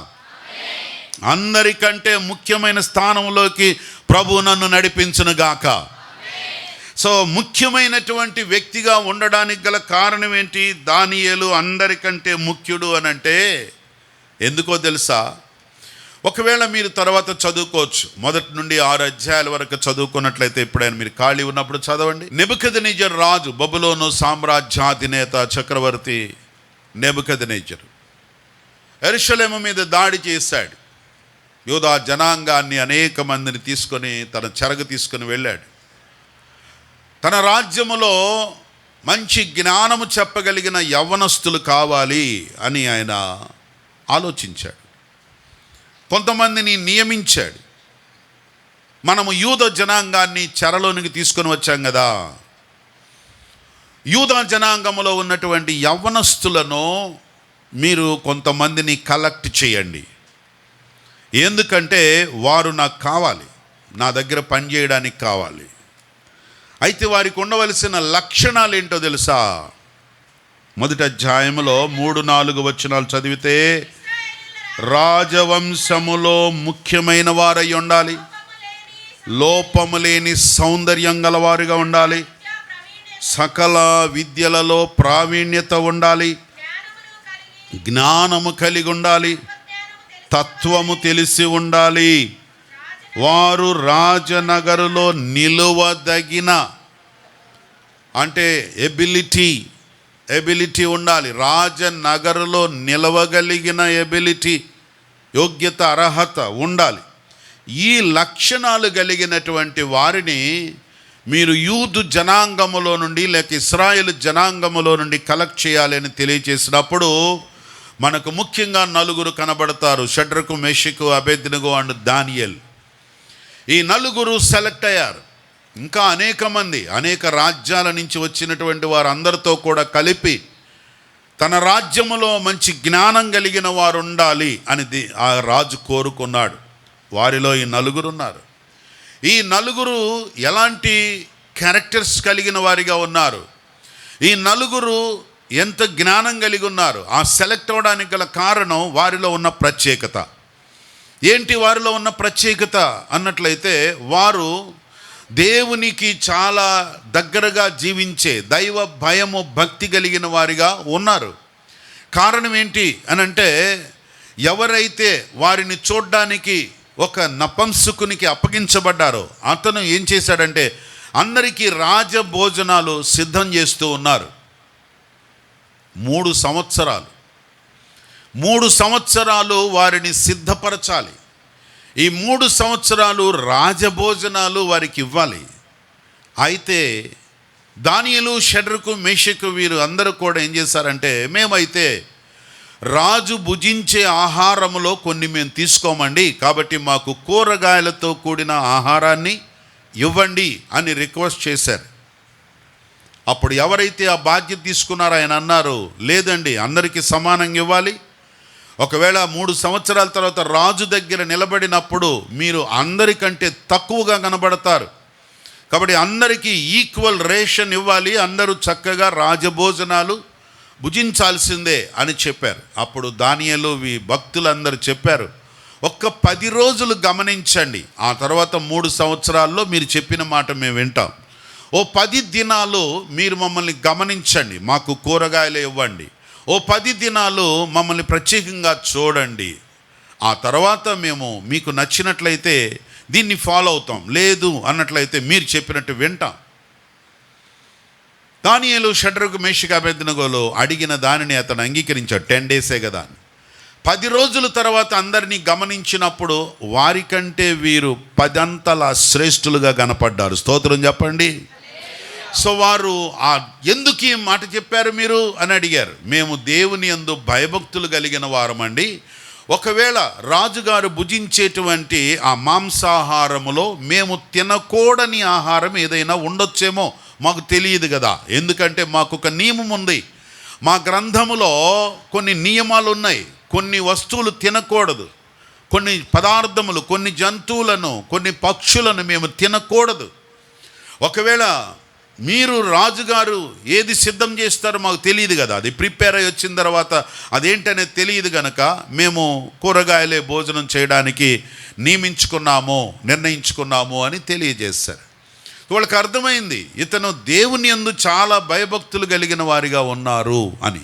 అందరికంటే ముఖ్యమైన స్థానంలోకి ప్రభు నన్ను నడిపించునుగాక. సో ముఖ్యమైనటువంటి వ్యక్తిగా ఉండడానికి గల కారణం ఏంటి? దానియేలు అందరికంటే ముఖ్యుడు అని అంటే ఎందుకో తెలుసా? ఒకవేళ మీరు తర్వాత చదువుకోవచ్చు, 1 నుండి 6 అధ్యాయాల వరకు చదువుకున్నట్లయితే, ఎప్పుడైనా మీరు ఖాళీ ఉన్నప్పుడు చదవండి. నెబుకద్నెజరు రాజు, బబులోను సామ్రాజ్యాధినేత చక్రవర్తి నెబుకద్నెజరు యెరూషలేము మీద దాడి చేశాడు. యూదా జనాంగాన్ని అనేక మందిని తీసుకొని తన చెరగ తీసుకొని వెళ్ళాడు. తన రాజ్యములో మంచి జ్ఞానము చెప్పగలిగిన యవ్వనస్తులు కావాలి అని ఆయన ఆలోచించాడు. కొంతమందిని నియమించాడు. మనము యూదా జనాంగాన్ని చెరలోనికి తీసుకొని వచ్చాం కదా. యూదా జనాంగములో ఉన్నటువంటి యవ్వనస్తులను మీరు కొంతమందిని కలెక్ట్ చేయండి. ఎందుకంటే వారు నాకు కావాలి, నా దగ్గర పనిచేయడానికి కావాలి. అయితే వారికి ఉండవలసిన లక్షణాలు ఏంటో తెలుసా? మొదటి అధ్యాయములో 3-4 వచనాలు చదివితే, రాజవంశములో ముఖ్యమైన వారై ఉండాలి, లోపము లేని సౌందర్యం గలవారుగా ఉండాలి, సకల విద్యలలో ప్రావీణ్యత ఉండాలి, జ్ఞానము కలిగి ఉండాలి, తత్వము తెలిసి ఉండాలి. వారు రాజనగరులో నిలువదగిన, అంటే ఎబిలిటీ ఉండాలి. రాజనగరులో నిలవగలిగిన ఎబిలిటీ, యోగ్యత, అర్హత ఉండాలి. ఈ లక్షణాలు కలిగినటువంటి వారిని మీరు యూదు జనాంగములో నుండి లేక ఇశ్రాయేలు జనాంగములో నుండి కలెక్ట్ చేయాలని తెలియచేసినప్పుడు మనకు ముఖ్యంగా 4 కనబడతారు. షడ్రకు, మెషకు, అబేద్నెగో అండ్ దానియేల్. ఈ 4 సెలెక్ట్ అయ్యారు. ఇంకా అనేక మంది అనేక రాజ్యాల నుంచి వచ్చినటువంటి వారందరితో కూడా కలిపి తన రాజ్యములో మంచి జ్ఞానం కలిగిన వారు ఉండాలి అని ఆ రాజు కోరుకున్నాడు. వారిలో ఈ 4 ఉన్నారు. ఈ 4 ఎలాంటి క్యారెక్టర్స్ కలిగిన వారిగా ఉన్నారు? ఈ 4 ఎంత జ్ఞానం కలిగి ఉన్నారు? ఆ సెలెక్ట్ అవ్వడానికి గల కారణం వారిలో ఉన్న ప్రత్యేకత ఏంటి? వారిలో ఉన్న ప్రత్యేకత అన్నట్లయితే వారు దేవునికి చాలా దగ్గరగా జీవించే, దైవ భయము, భక్తి కలిగిన వారిగా ఉన్నారు. కారణం ఏంటి అనంటే, ఎవరైతే వారిని చూడ్డానికి ఒక నపంసకునికి అప్పగించబడ్డారో అతను ఏం చేశాడంటే అందరికీ రాజభోజనాలు సిద్ధం చేస్తూ ఉన్నారు. 3 సంవత్సరాలు వారిని సిద్ధపరచాలి. ఈ 3 సంవత్సరాలు రాజభోజనాలు వారికి ఇవ్వాలి. అయితే దానియేలు, షడ్రకు, మేషకు వీరు అందరూ కూడా ఏం చేశారంటే, మేమైతే రాజు భుజించే ఆహారములో కొన్ని మేము తీసుకోమండి, కాబట్టి మాకు కూరగాయలతో కూడిన ఆహారాన్ని ఇవ్వండి అని రిక్వెస్ట్ చేశారు. అప్పుడు ఎవరైతే ఆ బాధ్యత తీసుకున్నారో ఆయన అన్నారు, లేదండి, అందరికీ సమానంగా ఇవ్వాలి. ఒకవేళ 3 సంవత్సరాల తర్వాత రాజు దగ్గర నిలబడినప్పుడు మీరు అందరికంటే తక్కువగా కనబడతారు, కాబట్టి అందరికీ ఈక్వల్ రేషన్ ఇవ్వాలి, అందరూ చక్కగా రాజభోజనాలు భుజించాల్సిందే అని చెప్పారు. అప్పుడు దానియేలు భక్తులందరూ చెప్పారు, ఒక్క 10 రోజులు గమనించండి, ఆ తర్వాత 3 సంవత్సరాల్లో మీరు చెప్పిన మాట మేము వింటాం. ఓ 10 దినాలు మీరు మమ్మల్ని గమనించండి, మాకు కూరగాయలు ఇవ్వండి. ఓ 10 దినాలు మమ్మల్ని ప్రత్యేకంగా చూడండి. ఆ తర్వాత మేము మీకు నచ్చినట్లయితే దీన్ని ఫాలో అవుతాం, లేదు అన్నట్లయితే మీరు చెప్పినట్టు వింటాం. దానియేలు, షడ్రకు, మేషకు, అబేద్నెగోలు అడిగిన దానిని అతను అంగీకరించాడు. 10 డేసే కదా. 10 రోజుల తర్వాత అందరినీ గమనించినప్పుడు వారికంటే వీరు 10 అంతల శ్రేష్ఠులుగా కనపడ్డారు. స్తోత్రం చెప్పండి. సో వారు ఎందుకు ఈ మాట చెప్పారు మీరు అని అడిగారు. మేము దేవుని యందు భయభక్తులు కలిగిన వారమండి. ఒకవేళ రాజుగారు భుజించేటువంటి ఆ మాంసాహారములో మేము తినకూడని ఆహారం ఏదైనా ఉండొచ్చేమో మాకు తెలియదు కదా. ఎందుకంటే మాకు ఒక నియమం ఉంది, మా గ్రంథములో కొన్ని నియమాలు ఉన్నాయి. కొన్ని వస్తువులు తినకూడదు, కొన్ని పదార్థములు, కొన్ని జంతువులను, కొన్ని పక్షులను మేము తినకూడదు. ఒకవేళ మీరు రాజుగారు ఏది సిద్ధం చేస్తారో మాకు తెలియదు కదా, అది ప్రిపేర్ అయ్యి వచ్చిన తర్వాత అదేంటనేది తెలియదు కనుక మేము కూరగాయలే భోజనం చేయడానికి నిర్ణయించుకున్నాము అని తెలియజేశారు. వాళ్ళకి అర్థమైంది ఇతను దేవుని యందు చాలా భయభక్తులు కలిగిన వారిగా ఉన్నారు అని.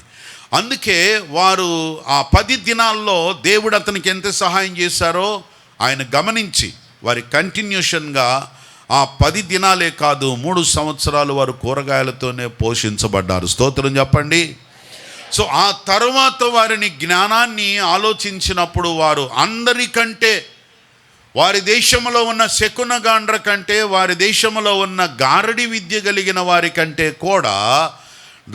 అందుకే వారు ఆ 10 దినాల్లో దేవుడు అతనికి ఎంత సహాయం చేశారో ఆయన గమనించి వారి కంటిన్యూషన్గా ఆ 10 దినాలే కాదు 3 సంవత్సరాలు వారు కూరగాయలతోనే పోషించబడ్డారు. స్తోత్రం చెప్పండి. సో ఆ తర్వాత వారిని జ్ఞానాన్ని ఆలోచించినప్పుడు వారు అందరికంటే వారి దేశంలో ఉన్న శకునగాండ్ర కంటే, వారి దేశంలో ఉన్న గారడి విద్య కలిగిన వారి కంటే కూడా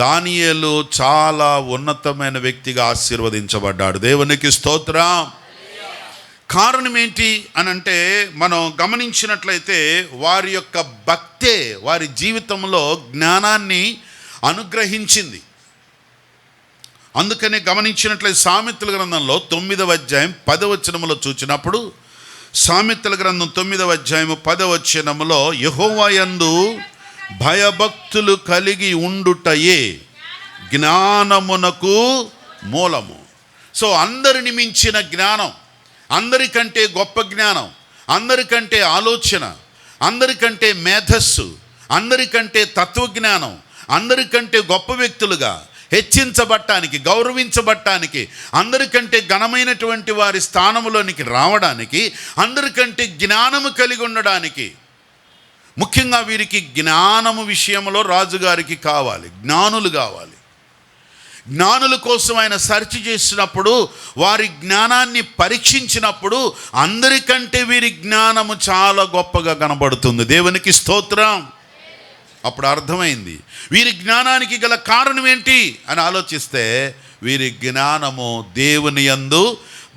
దానియేలు చాలా ఉన్నతమైన వ్యక్తిగా ఆశీర్వదించబడ్డాడు. దేవునికి స్తోత్రం. కారణం ఏంటి అని అంటే, మనం గమనించినట్లయితే వారి యొక్క భక్తే వారి జీవితంలో జ్ఞానాన్ని అనుగ్రహించింది. అందుకనే గమనించినట్లయితే సామెతల గ్రంథంలో 9వ అధ్యాయం 10వ వచనములో చూచినప్పుడు, సామెతల గ్రంథం 9వ అధ్యాయం 10వ వచనములో, యెహోవా యందు భయభక్తులు కలిగి ఉండుటయే జ్ఞానమునకు మూలము. సో అందరిని మించిన జ్ఞానం, అందరికంటే గొప్ప జ్ఞానం, అందరికంటే ఆలోచన, అందరికంటే మేధస్సు, అందరికంటే తత్వజ్ఞానం, అందరికంటే గొప్ప వ్యక్తులుగా హెచ్చించబట్టానికి, గౌరవించబట్టానికి, అందరికంటే ఘనమైనటువంటి వారి స్థానంలోనికి రావడానికి, అందరికంటే జ్ఞానము కలిగి ఉండడానికి, ముఖ్యంగా వీరికి జ్ఞానము విషయంలో రాజుగారికి కావాలి, జ్ఞానులు కావాలి. జ్ఞానుల కోసం ఆయన సెర్చ్ చేసినప్పుడు, వారి జ్ఞానాన్ని పరీక్షించినప్పుడు అందరికంటే వీరి జ్ఞానము చాలా గొప్పగా కనబడుతుంది. దేవునికి స్తోత్రం. అప్పుడు అర్థమైంది వీరి జ్ఞానానికి గల కారణం ఏంటి అని ఆలోచిస్తే, వీరి జ్ఞానము దేవుని యందు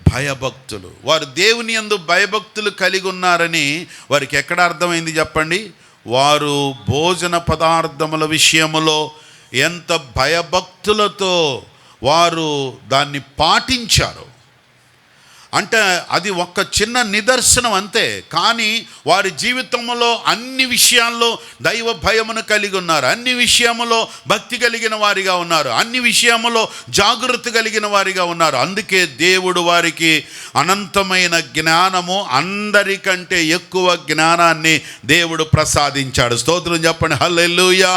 భయభక్తులు. వారు దేవుని యందు భయభక్తులు కలిగి ఉన్నారని వారికి ఎక్కడ అర్థమైంది చెప్పండి? వారు భోజన పదార్థముల విషయములో ఎంత భయభక్తులతో వారు దాన్ని పాటించారు అంటే అది ఒక చిన్న నిదర్శనం అంతే. కానీ వారి జీవితంలో అన్ని విషయాల్లో దైవ భయమును కలిగి ఉన్నారు, అన్ని విషయములో భక్తి కలిగిన వారిగా ఉన్నారు, అన్ని విషయములో జాగృతి కలిగిన వారిగా ఉన్నారు. అందుకే దేవుడు వారికి అనంతమైన జ్ఞానము, అందరికంటే ఎక్కువ జ్ఞానాన్ని దేవుడు ప్రసాదించాడు. స్తోత్రం చెప్పండి, హల్లెలూయా.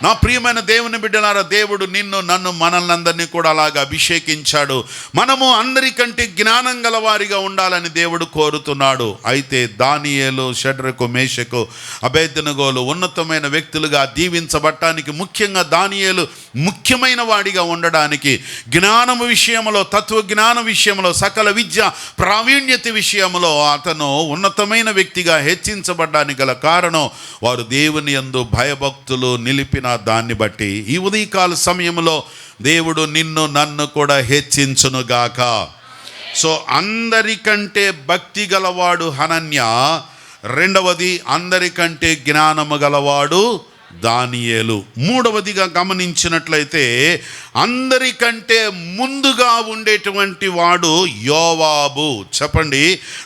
నా ప్రియమైన దేవుని బిడ్డలారా, దేవుడు నిన్ను, నన్ను, మనల్ని అందరినీ కూడా అలాగా అభిషేకించాడు. మనము అందరికంటే జ్ఞానం గలవారిగా ఉండాలని దేవుడు కోరుతున్నాడు. అయితే దానియేలు, షడ్రకు, మేషకు, అబేద్నెగోలు ఉన్నతమైన వ్యక్తులుగా దీవించబడటానికి, ముఖ్యంగా దానియేలు ముఖ్యమైన వాడిగా ఉండడానికి, జ్ఞానము విషయంలో, తత్వజ్ఞాన విషయంలో, సకల విద్య ప్రావీణ్యత విషయంలో అతను ఉన్నతమైన వ్యక్తిగా హెచ్చించబడడానికి గల కారణం వారు దేవుని యందు భయభక్తులు నిలిపిన దాన్ని బట్టి. ఈ ఉదయకాల సమయంలో దేవుడు నిన్ను, నన్ను కూడా హెచ్చించునుగాక. సో అందరికంటే భక్తి గలవాడు హనన్య, రెండవది అందరికంటే జ్ఞానము గలవాడు దానియేలు. మూడవదిగా గమనించినట్లయితే అందరికంటే ముందుగా ఉండేటువంటి వాడు యోవాబు. చెప్పండి,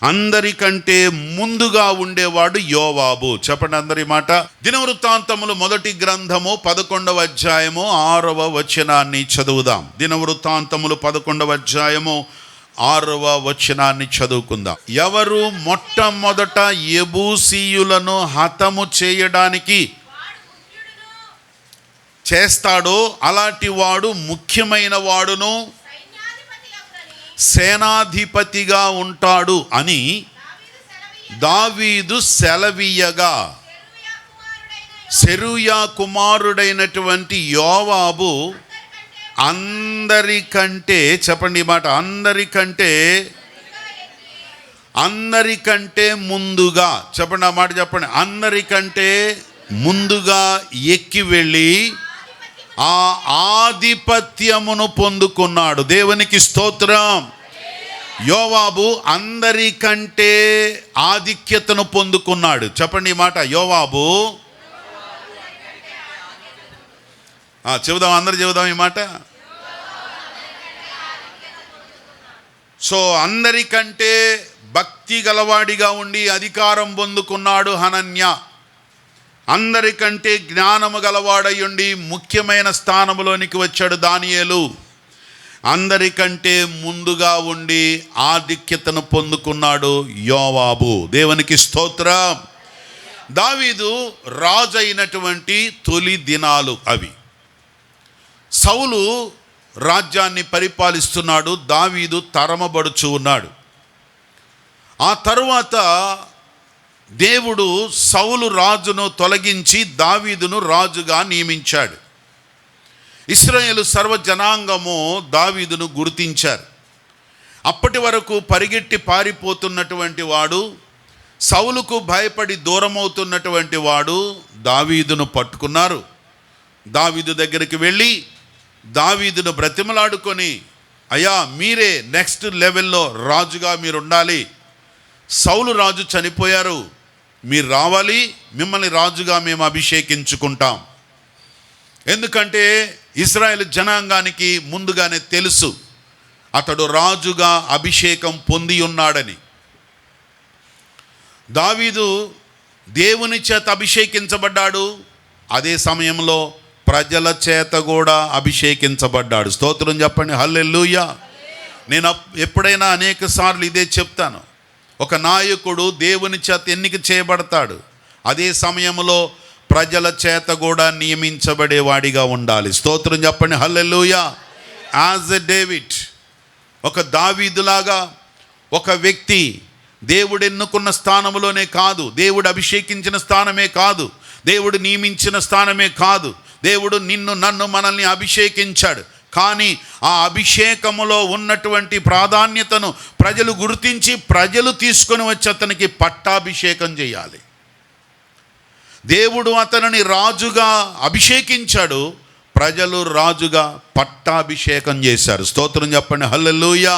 అందరికంటే ముందుగా ఉండేవాడు యోవాబు. చెప్పండి అందరి మాట. దినవృత్తాంతములు మొదటి గ్రంథము 11వ అధ్యాయము 6వ వచనాన్ని చదువుదాం. దినవృత్తాంతములు 11వ అధ్యాయము 6వ వచనాన్ని చదువుకుందాం. ఎవరు మొట్టమొదట యెబూసీయులను హతము చేయడానికి చేస్తాడో అలాంటి వాడు ముఖ్యమైన వాడును సేనాధిపతిగా ఉంటాడు అని దావీదు సెలవీయగా, సెరూయా కుమారుడైనటువంటి యోవాబు అందరికంటే, చెప్పండి మాట, అందరికంటే ముందుగా, చెప్పండి ఆ మాట చెప్పండి, అందరికంటే ముందుగా ఎక్కి వెళ్ళి ఆ ఆధిపత్యమును పొందుకున్నాడు. దేవునికి స్తోత్రం. యోవాబు అందరికంటే ఆధిక్యతను పొందుకున్నాడు. చెప్పండి ఈ మాట, యోవాబు. చెబుదాం, అందరు చెబుదాం ఈ మాట. సో అందరికంటే భక్తి గలవాడిగా ఉండి అధికారం పొందుకున్నాడు హనన్య. అందరికంటే జ్ఞానము గలవాడయుండి ముఖ్యమైన స్థానంలోనికి వచ్చాడు దానియేలు. అందరికంటే ముందుగా ఉండి ఆధిక్యతను పొందుకున్నాడు యోవాబు. దేవునికి స్తోత్రం. దావీదు రాజు అయినటువంటి తొలి దినాలు అవి. సౌలు రాజ్యాన్ని పరిపాలిస్తున్నాడు, దావీదు తరమబడుచు ఉన్నాడు. ఆ తరువాత దేవుడు సౌలు రాజును తొలగించి దావీదును రాజుగా నియమించాడు. ఇశ్రాయేలు సర్వ జనాంగము దావీదును గుర్తించారు. అప్పటి వరకు పరిగెట్టి పారిపోతున్నటువంటి వాడు, సౌలుకు భయపడి దూరమవుతున్నటువంటి వాడు దావీదును పట్టుకున్నారు. దావీదు దగ్గరికి వెళ్ళి దావీదును బ్రతిమలాడుకొని, అయ్యా మీరే నెక్స్ట్ లెవెల్లో రాజుగా మీరు ఉండాలి, సౌలు రాజు చనిపోయారు, మీరు రావాలి, మిమ్మల్ని రాజుగా మేము అభిషేకించుకుంటాం. ఎందుకంటే ఇశ్రాయేలు జనాంగానికి ముందుగానే తెలుసు అతడు రాజుగా అభిషేకం పొంది ఉన్నాడని. దావీదు దేవుని చేత అభిషేకించబడ్డాడు, అదే సమయంలో ప్రజల చేత కూడా అభిషేకించబడ్డాడు. స్తోత్రం చెప్పండి, హల్లెలూయా. నేను ఎప్పుడైనా అనేక సార్లు ఇదే చెప్తాను. ఒక నాయకుడు దేవుని చేత ఎన్నిక చేయబడతాడు, అదే సమయంలో ప్రజల చేత కూడా నియమించబడేవాడిగా ఉండాలి. స్తోత్రం చెప్పండి, హల్లెలూయా. యాజ్ ఎ డేవిడ్, ఒక దావీదులాగా ఒక వ్యక్తి దేవుడు ఎన్నుకున్న స్థానంలోనే కాదు, దేవుడు అభిషేకించిన స్థానమే కాదు, దేవుడు నియమించిన స్థానమే కాదు, దేవుడు నిన్ను నన్ను మనల్ని అభిషేకించాడు. కానీ ఆ అభిషేకములో ఉన్నటువంటి ప్రాధాన్యతను ప్రజలు గుర్తించి ప్రజలు తీసుకొని వచ్చి అతనికి పట్టాభిషేకం చేయాలి. దేవుడు అతనిని రాజుగా అభిషేకించాడు, ప్రజలు రాజుగా పట్టాభిషేకం చేశారు. స్తోత్రం చెప్పండి, హల్లెలూయా.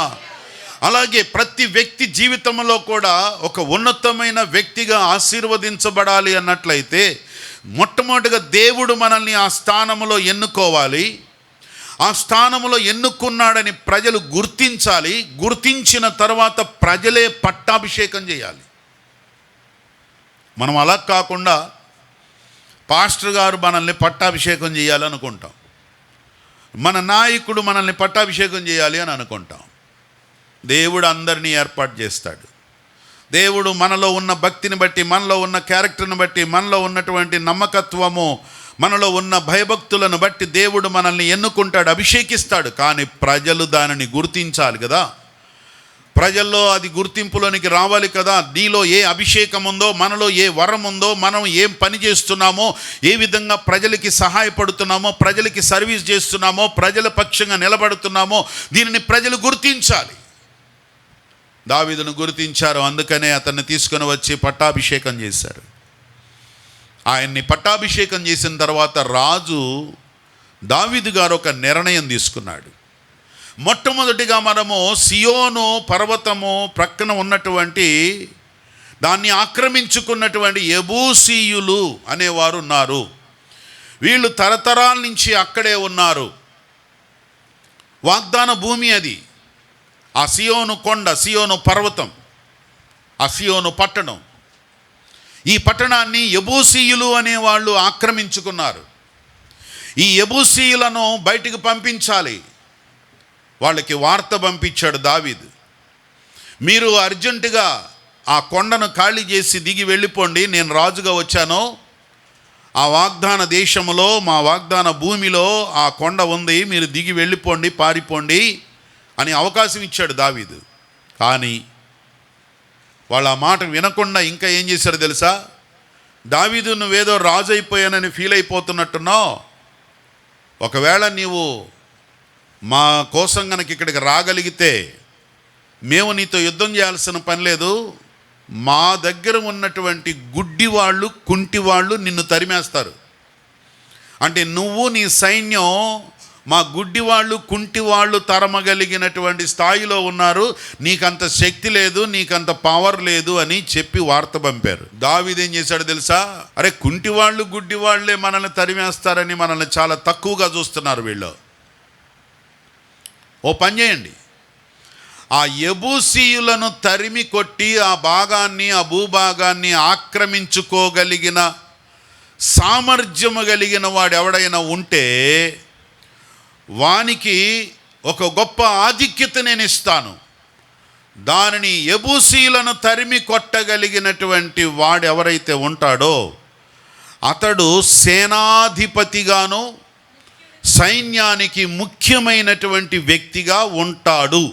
అలాగే ప్రతి వ్యక్తి జీవితంలో కూడా ఒక ఉన్నతమైన వ్యక్తిగా ఆశీర్వదించబడాలి అన్నట్లయితే మొట్టమొదటిగా దేవుడు మనల్ని ఆ స్థానంలో ఎన్నుకోవాలి. ఆ స్థానంలో ఎన్నుకున్నాడని ప్రజలు గుర్తించాలి. గుర్తించిన తర్వాత ప్రజలే పట్టాభిషేకం చేయాలి. మనం అలా కాకుండా పాస్టర్ గారు మనల్ని పట్టాభిషేకం చేయాలనుకుంటాం, మన నాయకుడు మనల్ని పట్టాభిషేకం చేయాలి అని అనుకుంటాం. దేవుడు అందరినీ ఏర్పాటు చేస్తాడు. దేవుడు మనలో ఉన్న భక్తిని బట్టి, మనలో ఉన్న క్యారెక్టర్ని బట్టి, మనలో ఉన్నటువంటి నమ్మకత్వము, మనలో ఉన్న భయభక్తులను బట్టి దేవుడు మనల్ని ఎన్నుకుంటాడు, అభిషేకిస్తాడు. కానీ ప్రజలు దానిని గుర్తించాలి కదా. ప్రజల్లో అది గుర్తింపులోనికి రావాలి కదా. నీలో ఏ అభిషేకం ఉందో, మనలో ఏ వరం ఉందో, మనం ఏం పని చేస్తున్నామో, ఏ విధంగా ప్రజలకి సహాయపడుతున్నామో, ప్రజలకి సర్వీస్ చేస్తున్నామో, ప్రజల పక్షంగా నిలబడుతున్నామో, దీనిని ప్రజలు గుర్తించాలి. దావీదును గుర్తించారు, అందుకనే అతన్ని తీసుకొని వచ్చి పట్టాభిషేకం చేశారు. ఆయన్ని పట్టాభిషేకం చేసిన తర్వాత రాజు దావీదు గారు ఒక నిర్ణయం తీసుకున్నాడు. మొట్టమొదటిగా మనము సియోను పర్వతము ప్రక్కన ఉన్నటువంటి దాన్ని ఆక్రమించుకున్నటువంటి యెబూసీయులు అనేవారు ఉన్నారు. వీళ్ళు తరతరాల నుంచి అక్కడే ఉన్నారు. వాగ్దాన భూమి అది. ఆ సియోను కొండ, సియోను పర్వతం, ఆ సియోను పట్టణం, ఈ పట్టణాన్ని యెబూసీయులు అనేవాళ్ళు ఆక్రమించుకున్నారు. ఈ యెబూసీయులను బయటికి పంపించాలి. వాళ్ళకి వార్త పంపించాడు దావీదు, మీరు అర్జెంటుగా ఆ కొండను ఖాళీ చేసి దిగి వెళ్ళిపోండి, నేను రాజుగా వచ్చాను, ఆ వాగ్దాన దేశంలో, మా వాగ్దాన భూమిలో ఆ కొండ ఉంది, మీరు దిగి వెళ్ళిపోండి, పారిపోండి అని అవకాశం ఇచ్చాడు దావీదు. కానీ వాళ్ళు ఆ మాట వినకుండా ఇంకా ఏం చేశారు తెలుసా? దావీదు, నువ్వేదో రాజు అయిపోయానని ఫీల్ అయిపోతున్నట్టున్నావు, ఒకవేళ నీవు మా కోసం కనుక ఇక్కడికి రాగలిగితే మేము నీతో యుద్ధం చేయాల్సిన పని లేదు, మా దగ్గర ఉన్నటువంటి గుడ్డి వాళ్ళు, కుంటి వాళ్ళు నిన్ను తరిమేస్తారు. అంటే నువ్వు నీ సైన్యం మా గుడ్డి వాళ్ళు, కుంటి వాళ్ళు తరమగలిగినటువంటి స్థాయిలో ఉన్నారు, నీకంత శక్తి లేదు, నీకంత పవర్ లేదు అని చెప్పి వార్త పంపారు. దావీదు ఏం చేశాడు తెలుసా? అరే, కుంటి వాళ్ళు, గుడ్డి వాళ్ళే మనల్ని తరిమేస్తారని మనల్ని చాలా తక్కువగా చూస్తున్నారు వీళ్ళు. ఓ పని చేయండి, ఆ యెబూసీయులను తరిమి కొట్టి ఆ భాగాన్ని, ఆ భూభాగాన్ని ఆక్రమించుకోగలిగిన సామర్థ్యము కలిగిన వాడు ఎవడైనా ఉంటే వానికి ఒక గొప్ప ఆధిక్యత నేను ఇస్తాను. దానిని యెబూసీయులను తరిమి కొట్టగలిగినటువంటి వాడు ఎవరైతే ఉంటాడో అతడు సేనాధిపతిగాను సైన్యానికి ముఖ్యమైనటువంటి వ్యక్తిగా ఉంటాడు.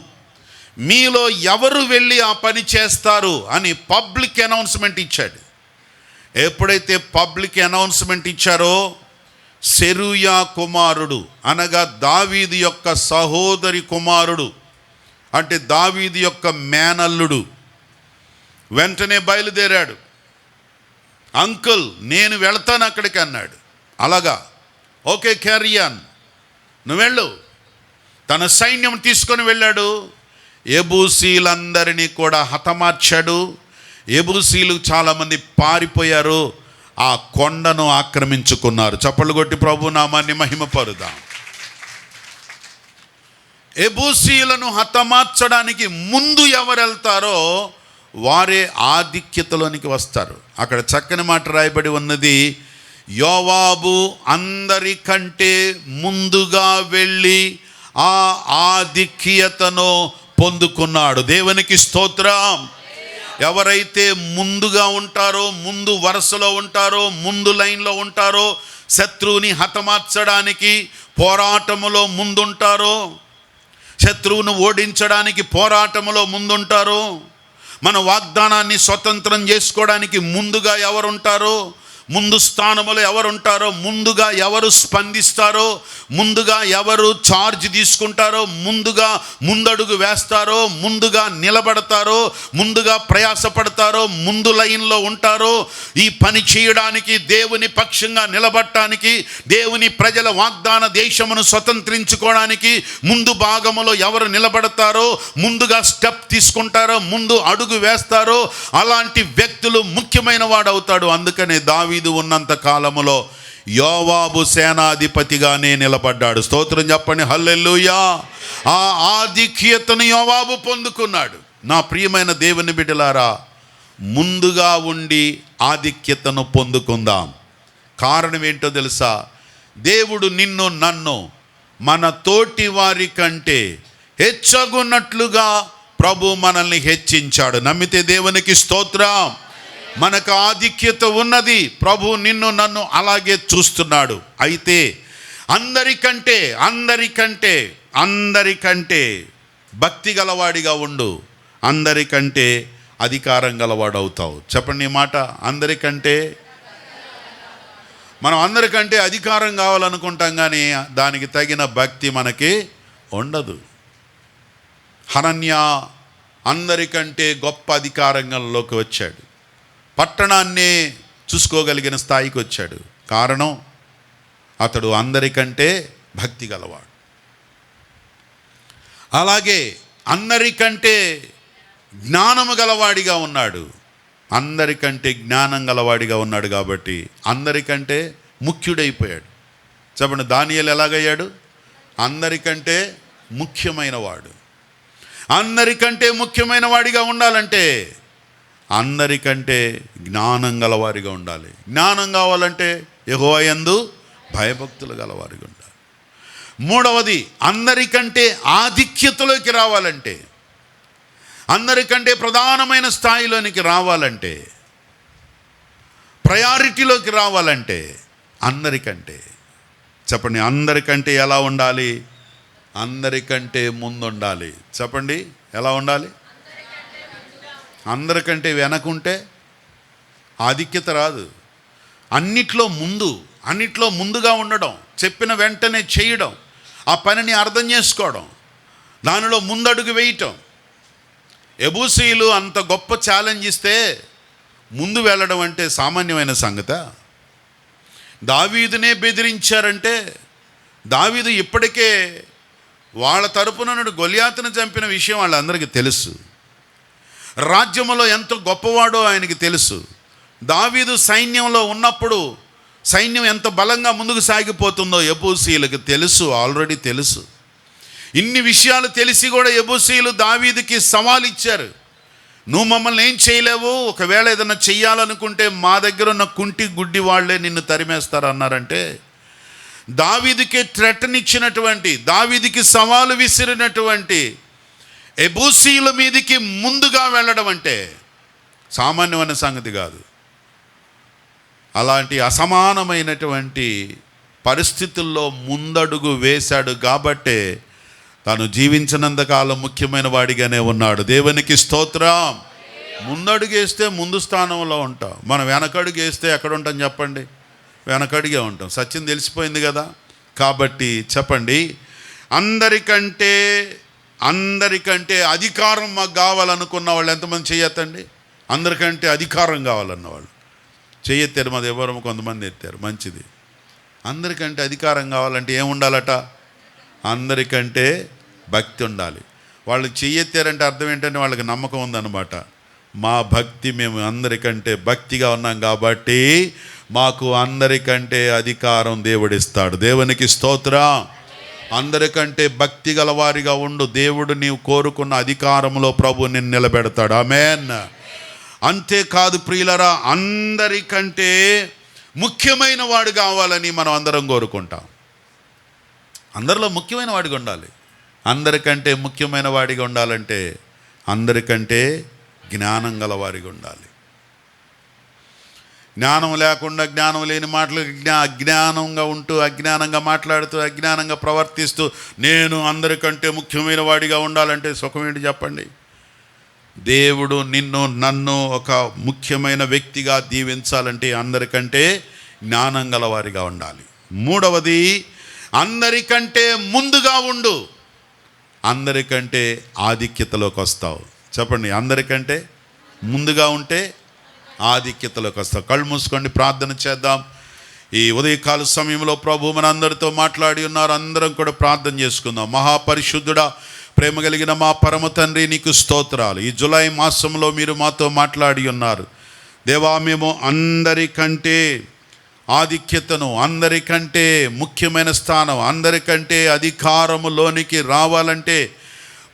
మీలో ఎవరు వెళ్ళి ఆ పని చేస్తారు అని పబ్లిక్ అనౌన్స్మెంట్ ఇచ్చాడు. ఎప్పుడైతే పబ్లిక్ అనౌన్స్మెంట్ ఇచ్చారో సెరూయా కుమారుడు, అనగా దావీదు యొక్క సహోదరి కుమారుడు అంటే దావీదు యొక్క మేనల్లుడు వెంటనే బయలుదేరాడు. అంకుల్ నేను వెళ్తాను అక్కడికి అన్నాడు. అలాగా, ఓకే క్యారియాన్, నువ్వు వెళ్ళు. తన సైన్యం తీసుకొని వెళ్ళాడు. యెబూసీలందరినీ కూడా హతమార్చాడు. యెబూసీలు చాలామంది పారిపోయారు, ఆ కొండను ఆక్రమించుకున్నారు. చప్పట్లు కొట్టి ప్రభు నామాన్ని మహిమపరుదాం. యెబూసీలను హతమార్చడానికి ముందు ఎవరు వెళ్తారో వారే ఆధిక్యతలోనికి వస్తారు. అక్కడ చక్కని మాట రాయబడి ఉన్నది, యోవాబు అందరికంటే ముందుగా వెళ్ళి ఆ ఆధిక్యతను పొందుకున్నాడు. దేవునికి స్తోత్రం. ఎవరైతే ముందుగా ఉంటారో, ముందు వరుసలో ఉంటారో, ముందు లైన్లో ఉంటారో, శత్రువుని హతమార్చడానికి పోరాటములో ముందుంటారో, శత్రువును ఓడించడానికి పోరాటములో ముందుంటారో, మన వాగ్దానాన్ని స్వతంత్రం చేసుకోవడానికి ముందుగా ఎవరుంటారో, ముందు స్థానములో ఎవరుంటారో, ముందుగా ఎవరు స్పందిస్తారో, ముందుగా ఎవరు ఛార్జ్ తీసుకుంటారో, ముందుగా ముందడుగు వేస్తారో, ముందుగా నిలబడతారో, ముందుగా ప్రయాసపడతారో, ముందు లైన్లో ఉంటారో, ఈ పని చేయడానికి, దేవుని పక్షంగా నిలబడటానికి, దేవుని ప్రజల వాగ్దాన దేశమును స్వతంత్రించుకోవడానికి ముందు భాగములో ఎవరు నిలబడతారో, ముందుగా స్టెప్ తీసుకుంటారో, ముందు అడుగు వేస్తారో, అలాంటి వ్యక్తులు ముఖ్యమైన వాడవుతాడు. అందుకనే దావీదు ఉన్నంత కాలములో యోవాబు సేనాధిపతిగానే నిలబడ్డాడు. స్తోత్రం చెప్పండి, హల్లెలూయా. ఆ ఆధిక్యతను యోవాబు పొందుకున్నాడు. నా ప్రియమైన దేవుని బిడ్డలారా, ముందుగా ఉండి ఆధిక్యతను పొందుకుందాం. కారణం ఏంటో తెలుసా? దేవుడు నిన్ను నన్ను మన తోటి వారి కంటే హెచ్చగున్నట్లుగా ప్రభు మనల్ని హెచ్చించాడు. నమ్మితే దేవునికి స్తోత్రం. మనకు ఆధిక్యత ఉన్నది. ప్రభు నిన్ను నన్ను అలాగే చూస్తున్నాడు. అయితే అందరికంటే భక్తి గలవాడిగా ఉండు, అందరికంటే అధికారం గలవాడు అవుతావు. చెప్పండి ఈ మాట. మనం అందరికంటే అధికారం కావాలనుకుంటాం, కానీ దానికి తగిన భక్తి మనకి ఉండదు. హనన్య అందరికంటే గొప్ప అధికారంలోకి వచ్చాడు, పట్టణాన్నే చూసుకోగలిగిన స్థాయికి వచ్చాడు. కారణం, అతడు అందరికంటే భక్తి గలవాడు. అలాగే అందరికంటే జ్ఞానము గలవాడిగా ఉన్నాడు. అందరికంటే జ్ఞానం గలవాడిగా ఉన్నాడు కాబట్టి అందరికంటే ముఖ్యుడైపోయాడు. చెప్పండి, దానియేలు ఎలాగయ్యాడు? అందరికంటే ముఖ్యమైన వాడు. అందరికంటే ముఖ్యమైన వాడిగా ఉండాలంటే అందరికంటే జ్ఞానం గలవారిగా ఉండాలి. జ్ఞానం కావాలంటే యెహోవా యందు భయభక్తులు గలవారిగా ఉండాలి. మూడవది, అందరికంటే ఆధిక్యతలోకి రావాలంటే, అందరికంటే ప్రధానమైన స్థాయిలోనికి రావాలంటే, ప్రయారిటీలోకి రావాలంటే అందరికంటే, చెప్పండి, అందరికంటే ఎలా ఉండాలి? అందరికంటే ముందు ఉండాలి. చెప్పండి, ఎలా ఉండాలి? అందరికంటే వెనకుంటే ఆధిక్యత రాదు. అన్నిట్లో ముందుగా ఉండడం, చెప్పిన వెంటనే చేయడం, ఆ పనిని అర్థం చేసుకోవడం, దానిలో ముందడుగు వేయటం. యెబూసీలు అంత గొప్ప ఛాలెంజ్ ఇస్తే ముందు వెళ్ళడం అంటే సామాన్యమైన సంగతా? దావీదునే బెదిరించారంటే, దావీదు ఇప్పటికే వాళ్ళ తరపున నుండి గొలియాతును చంపిన విషయం వాళ్ళందరికీ తెలుసు. రాజ్యములో ఎంత గొప్పవాడో ఆయనకి తెలుసు. దావీదు సైన్యంలో ఉన్నప్పుడు సైన్యం ఎంత బలంగా ముందుకు సాగిపోతుందో యెబూసీయులకు తెలుసు, ఆల్రెడీ తెలుసు. ఇన్ని విషయాలు తెలిసి కూడా యెబూసీయులు దావీదుకి సవాల్ ఇచ్చారు. నువ్వు మమ్మల్ని ఏం చేయలేవు, ఒకవేళ ఏదైనా చెయ్యాలనుకుంటే మా దగ్గర ఉన్న కుంటి గుడ్డి వాళ్ళే నిన్ను తరిమేస్తారు అన్నారంటే, దావీదుకే థ్రెటనిచ్చినటువంటి, దావీదుకి సవాలు విసిరినటువంటి యెబూసీయుల మీదికి ముందుగా వెళ్ళడం అంటే సామాన్యమైన సంగతి కాదు. అలాంటి అసమానమైనటువంటి పరిస్థితుల్లో ముందడుగు వేశాడు కాబట్టే తాను జీవించినంతకాలం ముఖ్యమైన వాడిగానే ఉన్నాడు. దేవునికి స్తోత్రం. ముందడుగు వేస్తే ముందు స్థానంలో ఉంటాం. మనం వెనకడుగు వేస్తే ఎక్కడ ఉంటాం చెప్పండి? వెనకడిగే ఉంటాం. సత్యం తెలిసిపోయింది కదా. కాబట్టి చెప్పండి, అందరికంటే అందరికంటే అధికారం మాకు కావాలనుకున్న వాళ్ళు ఎంతమంది చెయ్యొద్దండి? అందరికంటే అధికారం కావాలన్న వాళ్ళు చెయ్యెత్తారు. మాది ఎవరు కొంతమంది ఎత్తారు, మంచిది. అందరికంటే అధికారం కావాలంటే ఏముండాలట? అందరికంటే భక్తి ఉండాలి. వాళ్ళు చెయ్యెత్తారంటే అర్థం ఏంటంటే వాళ్ళకి నమ్మకం ఉందన్నమాట. మా భక్తి, మేము అందరికంటే భక్తిగా ఉన్నాం కాబట్టి మాకు అందరికంటే అధికారం దేవుడిస్తాడు. దేవునికి స్తోత్రం. అందరికంటే భక్తి గలవారిగా ఉండు. దేవుడు నీవు కోరుకున్న అధికారంలో ప్రభు నిన్ను నిలబెడతాడు. ఆమేన్. అంతేకాదు ప్రియులరా, అందరికంటే ముఖ్యమైన వాడు కావాలని మనం అందరం కోరుకుంటాం. అందరిలో ముఖ్యమైన వాడిగా ఉండాలి. అందరికంటే ముఖ్యమైన వాడిగా ఉండాలంటే అందరికంటే జ్ఞానం గలవారిగా ఉండాలి. జ్ఞానం లేకుండా, జ్ఞానం లేని మాటలు, అజ్ఞానంగా ఉంటూ, అజ్ఞానంగా మాట్లాడుతూ, అజ్ఞానంగా ప్రవర్తిస్తూ నేను అందరికంటే ముఖ్యమైన వాడిగా ఉండాలంటే సుఖం ఏంటి చెప్పండి? దేవుడు నిన్ను నన్ను ఒక ముఖ్యమైన వ్యక్తిగా దీవించాలంటే అందరికంటే జ్ఞానం గలవారిగా ఉండాలి. మూడవది, అందరికంటే ముందుగా ఉండు. అందరికంటే ఆధిక్యతలోకి వస్తావు. చెప్పండి, అందరికంటే ముందుగా ఉంటే ఆధిక్యతలోకి వస్తావు. కళ్ళు మూసుకోండి, ప్రార్థన చేద్దాం. ఈ ఉదయకాల సమయంలో ప్రభు మన అందరితో మాట్లాడి ఉన్నారు. అందరం కూడా ప్రార్థన చేసుకుందాం. మహాపరిశుద్ధుడా, ప్రేమ కలిగిన మా పరమ తండ్రి, నీకు స్తోత్రాలు. ఈ జులై మాసంలో మీరు మాతో మాట్లాడి ఉన్నారు దేవా. మేము అందరికంటే ఆధిక్యతను, అందరికంటే ముఖ్యమైన స్థానం, అందరికంటే అధికారములోనికి రావాలంటే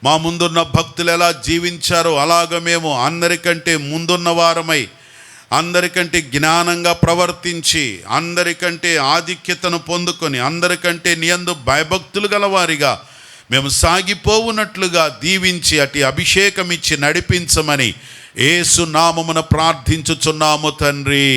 మా ముందున్న భక్తులు ఎలా జీవించారో అలాగ మేము అందరికంటే ముందున్న వారమై, అందరికంటే జ్ఞానంగా ప్రవర్తించి, అందరికంటే ఆధిక్యతను పొందుకొని, అందరికంటే నీ యందు భయభక్తులు గలవారిగా మేము సాగిపోవునట్లుగా దీవించి అటు అభిషేకం ఇచ్చి నడిపించమని యేసు నామమున ప్రార్థించుచున్నాము తండ్రి.